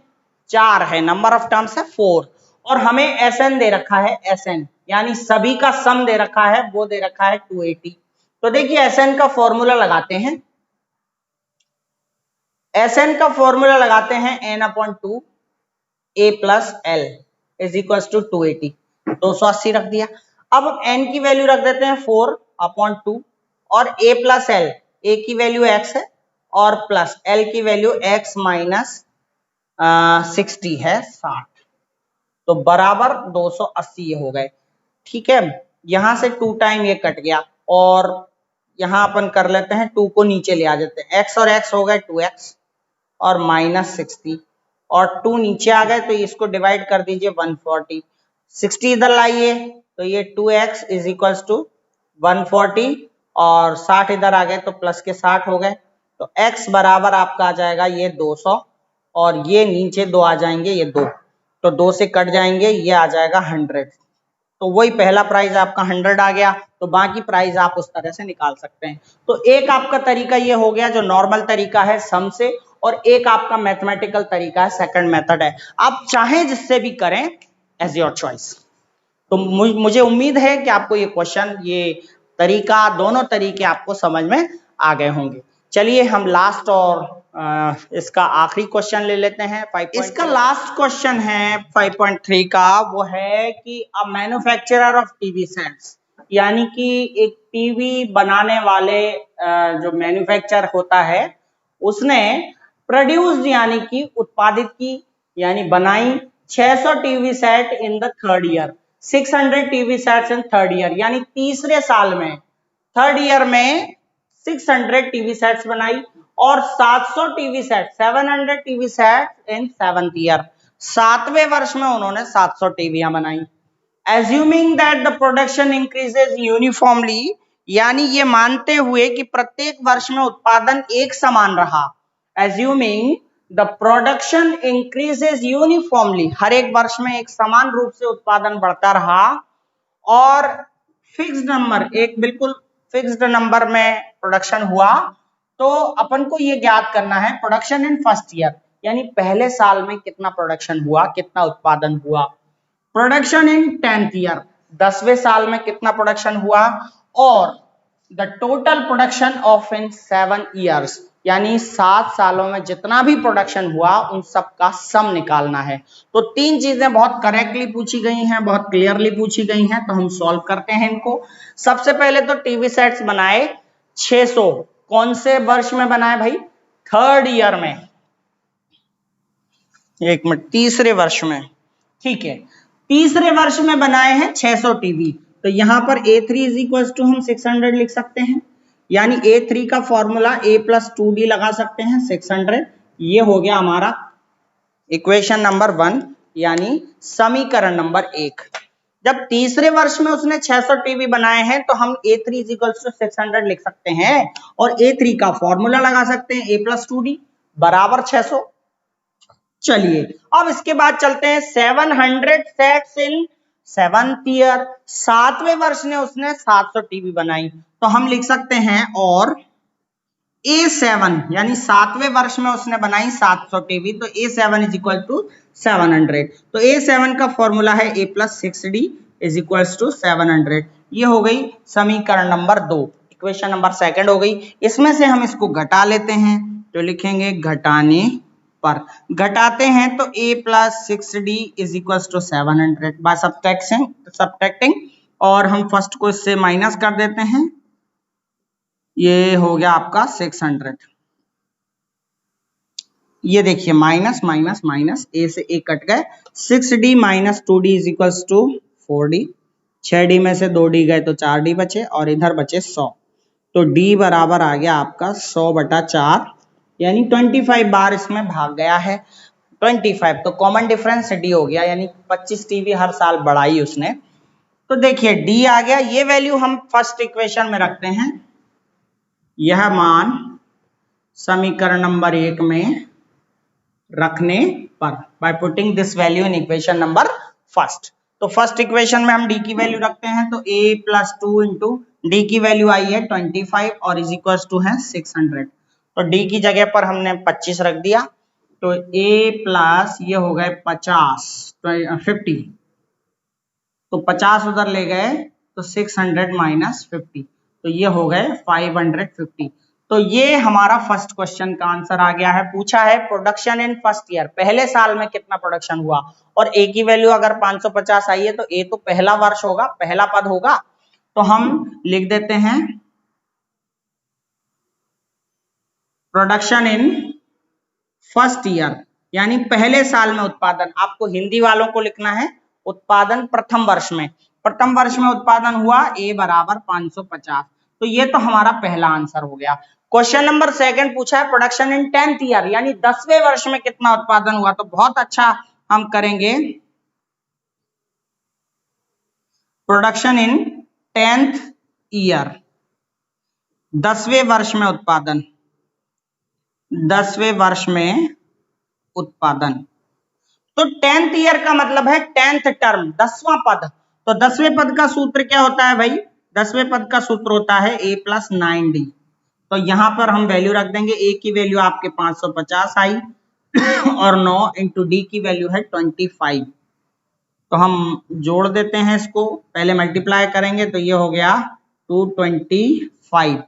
4 है, नंबर ऑफ टर्म्स है 4, और हमें SN दे रखा है, SN यानी सभी का सम दे रखा है, वो दे रखा है 280। तो देखिए, SN का फॉर्मूला लगाते हैं। SN का फॉर्मूला लगाते हैं n/2 a plus l is equal to 280, 280 रख दिया। अब n की वैल्यू रख देते हैं 4/2, और a प्लस l, a की वैल्यू x है और प्लस l की वैल्यू x माइनस 60 है 60, तो बराबर 280 ये हो गए। ठीक है, यहां से 2 टाइम ये कट गया, और यहां अपन कर लेते हैं 2 को नीचे ले आ जाते हैं, x और x हो गए 2x और माइनस 60, और 2 नीचे आ गए तो इसको डिवाइड कर दीजिए 140, 60 इधर लाइए तो ये 2x इज इक्वल टू 140, और 60 इधर आ गए तो प्लस के 60 हो गए। तो x बराबर आपका आ जाएगा ये 200, और ये नीचे 2 आ जाएंगे, ये 2, तो 2 से कट जाएंगे, ये आ जाएगा 100। तो वही पहला प्राइज आपका 100 आ गया, तो बाकी प्राइज आप उस तरह से निकाल सकते हैं। तो एक आपका तरीका ये हो गया जो नॉर्मल तरीका है सम से, और एक आपका मैथमेटिकल तरीका है, सेकंड मेथड है। आप चाहें जिससे भी करें, एज योर चॉइस। तो मुझे उम्मीद है कि आपको ये क्वेश्चन, ये तरीका, दोनों तरीके आपको समझ में आ गए होंगे। चलिए हम लास्ट और इसका आखिरी क्वेश्चन ले लेते हैं। इसका लास्ट क्वेश्चन है 5.3 का, वो है कि a manufacturer of TV sets, यानी कि एक टीवी बनाने वाले जो मैन्युफैक्चर होता है उसने प्रोड्यूस्ड यानी कि उत्पादित की यानी बनाई 600 TV set in the third year, 600 TV sets in third year, यानी तीसरे साल में, थर्ड ईयर में 600 टीवी सेट्स बनाई और 700 टीवी सेट 700 टीवी सेट इन सेवंथ ईयर, सातवें वर्ष में उन्होंने 700 टीवियां बनाई। Assuming that the production increases uniformly, यानी ये मानते हुए कि प्रत्येक वर्ष में उत्पादन एक समान रहा। Assuming the production increases uniformly, हर एक वर्ष में एक समान रूप से उत्पादन बढ़ता रहा और फिक्स्ड नंबर, एक बिल्कुल फिक्स्ड नंबर में प्रोडक्शन हुआ, तो अपन को ये ज्ञात करना है प्रोडक्शन इन फर्स्ट ईयर, यानी पहले साल में कितना प्रोडक्शन हुआ, कितना उत्पादन हुआ। प्रोडक्शन इन 10th ईयर, 10वें साल में कितना प्रोडक्शन हुआ, और the total production of in 7 years, यानी 7 सालों में जितना भी प्रोडक्शन हुआ उन सब का सम निकालना है। तो तीन चीजें बहुत करेक्टली पूछी गई हैं, बहुत क्लियरली पूछी गई हैं, तो हम सॉल्व करते हैं इनको। सबसे पहले तो टीवी सेट्स बनाए 600, कौन से वर्ष में बनाए भाई, थर्ड ईयर में, एक मिनट, तीसरे वर्ष में, ठीक है, तीसरे वर्ष में बनाए हैं 600 टीवी। तो यहां पर A3 इज इक्वल टू हम 600 लिख सकते हैं, यानी A3 का फॉर्मूला A प्लस 2D लगा सकते हैं 600। ये हो गया हमारा इक्वेशन नंबर 1, यानी समीकरण नंबर 1। जब तीसरे वर्ष में उसने 600 टीवी बनाए हैं तो हम A3 इज इक्वल टू 600 लिख सकते हैं और A3 का फॉर्मूला लगा सकते हैं A प्लस 2D बराबर 600। चलिए अब इसके बाद चलते हैं 700 सेट्स इन सेवंथ ईयर, सातवें वर्ष ने उसने 700 टीवी बनाई, तो हम लिख सकते हैं और A7, यानी सातवें वर्ष में उसने बनाई 700 टीवी, तो A7 इज इक्वल टू 700। तो A7 का फॉर्मूला है A plus 6D is equal to 700। ये हो गई समीकरण नंबर 2, इक्वेशन नंबर 2 हो गई। इसमें से हम इसको घटा लेते हैं, तो लिखेंगे घटाने पर, घटाते हैं तो A plus 6D is equal to 700 by subtracting, और हम फर्स्ट को इससे माइनस कर देते हैं, ये हो गया आपका 600। ये देखिए माइनस माइनस माइनस, A से A कट गए, 6D minus 2D is equal to 4D, 6D में से 2D गए तो 4D बचे और इधर बचे 100, तो D बराबर आ गया आपका 100/4, यानी 25 बार इसमें भाग गया है 25, तो कॉमन डिफरेंस D हो गया, यानी 25 टीवी हर साल बढ़ाई उसने। तो देखिए D आ गया, ये वैल्यू हम फर्स्ट इक्वेशन में रखते हैं, यह मान समीकरण नंबर 1 में रखने पर, by putting this value in equation number first. तो फर्स्ट इक्वेशन में हम D की वैल्यू रखते हैं, तो A प्लस 2 इंटू D की वैल्यू आई है 25 और इज इक्वल टू है 600, तो D की जगह पर हमने 25 रख दिया, तो A प्लस ये हो गए 50, तो 50 उधर ले गए तो 600 माइनस 50, तो ये हो गए 550। तो ये हमारा फर्स्ट क्वेश्चन का आंसर आ गया है। पूछा है प्रोडक्शन इन फर्स्ट ईयर, पहले साल में कितना प्रोडक्शन हुआ, और A की वैल्यू अगर 550 आई है तो A तो पहला वर्ष होगा, पहला पद होगा, तो हम लिख देते हैं प्रोडक्शन इन फर्स्ट ईयर, यानी पहले साल में उत्पादन। आपको हिंदी वालों को लिखना है उत्पादन प्रथम वर्ष में, प्रथम वर्ष में उत्पादन हुआ A बराबर 550, तो ये तो हमारा पहला आंसर हो गया। क्वेश्चन नंबर 2 पूछा है प्रोडक्शन इन 10th ईयर, यानी 10वें वर्ष में कितना उत्पादन हुआ, तो बहुत अच्छा हम करेंगे प्रोडक्शन इन 10th ईयर, 10वें वर्ष में उत्पादन, 10वें वर्ष में उत्पादन। तो 10th ईयर का मतलब है 10th टर्म, 10वां पद, तो 10वें पद का सूत्र क्या होता है भाई, 10वें पद का सूत्र होता है A प्लस 9D, तो यहां पर हम वैल्यू रख देंगे, A की वैल्यू आपके 550 आई और 9 इंटू D की वैल्यू है 25, तो हम जोड़ देते हैं इसको, पहले मल्टीप्लाई करेंगे तो ये हो गया 225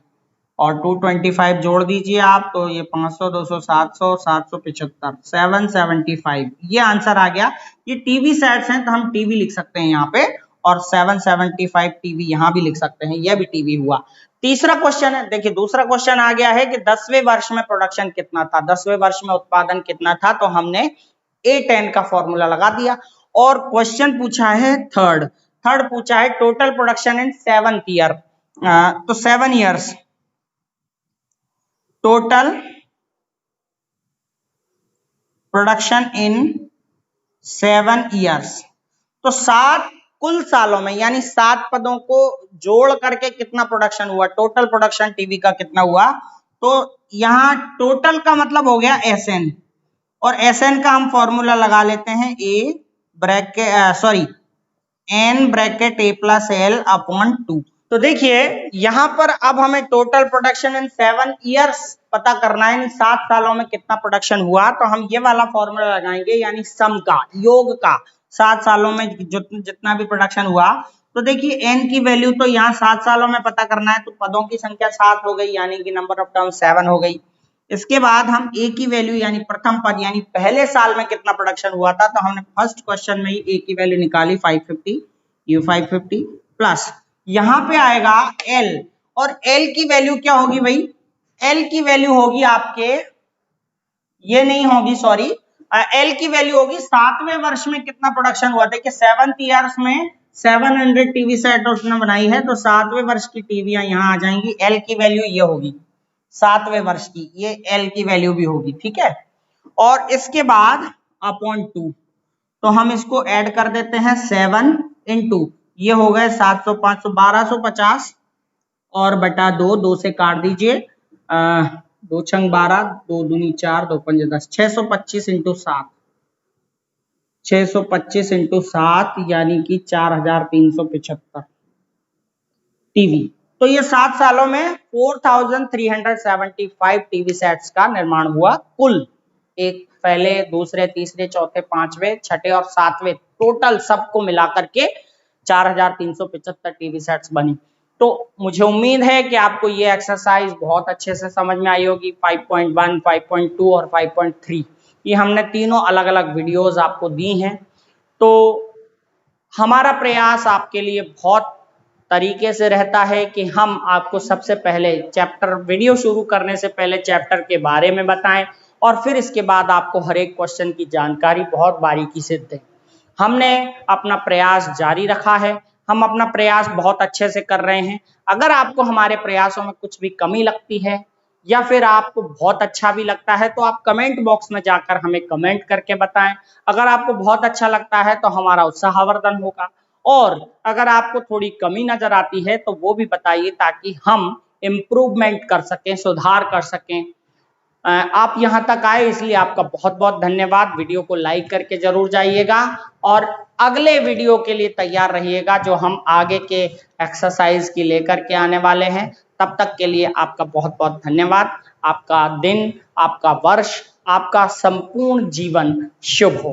और 225 जोड़ दीजिए आप, तो ये 500, 200, 700, 775, 775 ये आंसर आ गया। ये टीवी सेट्स हैं तो हम टीवी लिख सकते हैं यहाँ पे, और 775 टीवी यहाँ भी लिख सकते हैं, यह भी टीवी हुआ। तीसरा क्वेश्चन है, देखिए दूसरा क्वेश्चन आ गया है कि 10वें वर्ष में प्रोडक्शन कितना था, 10वें वर्ष में उत्पादन कितना था, तो हमने A10 का फॉर्मूला लगा दिया। और क्वेश्चन पूछा है थर्ड पूछा है total production in 7th year, तो 7 years total production in 7 years, तो 7 कुल सालों में, यानी 7 पदों को जोड़ करके कितना प्रोडक्शन हुआ, टोटल प्रोडक्शन टीवी का कितना हुआ। तो यहां टोटल का मतलब हो गया SN, और SN का हम फॉर्मूला लगा लेते हैं N bracket A + L upon 2। तो देखिए यहां पर अब हमें टोटल प्रोडक्शन इन 7 ईयर्स पता करना है, इन 7 सालों में कितना प्रोडक्शन हुआ, तो हम ये वाला फॉर्मूला लगाएंगे, यानी सम का, योग का, 7 सालों में जितना भी प्रोडक्शन हुआ। तो देखिए n की वैल्यू तो यहाँ 7 सालों में पता करना है, तो पदों की संख्या 7 हो गई, यानी कि नंबर ऑफ टर्म 7 हो गई। इसके बाद हम a की वैल्यू, यानी प्रथम पद, यानी पहले साल में कितना प्रोडक्शन हुआ था, तो हमने फर्स्ट क्वेश्चन में ही a की वैल्यू निकाली 550, ये 550 प्लस यहां पे आएगा L, और L की वैल्यू क्या होगी भाई, L की वैल्यू होगी आपके, ये नहीं होगी सॉरी, L की वैल्यू होगी 7वें वर्ष में कितना प्रोडक्शन हुआ। देखिए 7th ईयर्स में 700 टीवी सेट उसने बनाई है, तो 7वें वर्ष की टीवियां यहां आ जाएंगी, L की वैल्यू ये होगी 7वें वर्ष की, ये L की वैल्यू भी होगी, ठीक है। और इसके बाद अपॉन 2, तो हम इसको ऐड कर देते हैं, 7 × ये हो गए 700, 500, 1250 और बटा 2, 2 से काट दीजिए, 2 छंग 12, 2 दूनी 4, 2 पंजे 10, 625 × 7, 625 × 7 यानी कि 4375 टीवी। तो ये 7 सालों में 4375 टीवी सेट्स का निर्माण हुआ कुल, एक पहले, दूसरे, तीसरे, चौथे, पांचवें, छठे और 7वें, टोटल सबको मिलाकर के 4375 टीवी सेट्स बनी। तो मुझे उम्मीद है कि आपको ये एक्सरसाइज बहुत अच्छे से समझ में आई होगी। 5.1, 5.2 और 5.3 ये हमने तीनों अलग अलग वीडियोस आपको दी हैं। तो हमारा प्रयास आपके लिए बहुत तरीके से रहता है कि हम आपको सबसे पहले चैप्टर, वीडियो शुरू करने से पहले चैप्टर के बारे में बताएं, और फिर इसके बाद आपको हर एक क्वेश्चन की जानकारी बहुत बारीकी से दें। हमने अपना प्रयास जारी रखा है, हम अपना प्रयास बहुत अच्छे से कर रहे हैं। अगर आपको हमारे प्रयासों में कुछ भी कमी लगती है या फिर आपको बहुत अच्छा भी लगता है, तो आप कमेंट बॉक्स में जाकर हमें कमेंट करके बताएं। अगर आपको बहुत अच्छा लगता है तो हमारा उत्साहवर्धन होगा, और अगर आपको थोड़ी कमी नजर आती है तो वो भी बताइए, ताकि हम इम्प्रूवमेंट कर सकें, सुधार कर सकें। आप यहाँ तक आए इसलिए आपका बहुत बहुत धन्यवाद। वीडियो को लाइक करके जरूर जाइएगा, और अगले वीडियो के लिए तैयार रहिएगा जो हम आगे के एक्सरसाइज की लेकर के आने वाले हैं। तब तक के लिए आपका बहुत बहुत धन्यवाद। आपका दिन, आपका वर्ष, आपका संपूर्ण जीवन शुभ हो।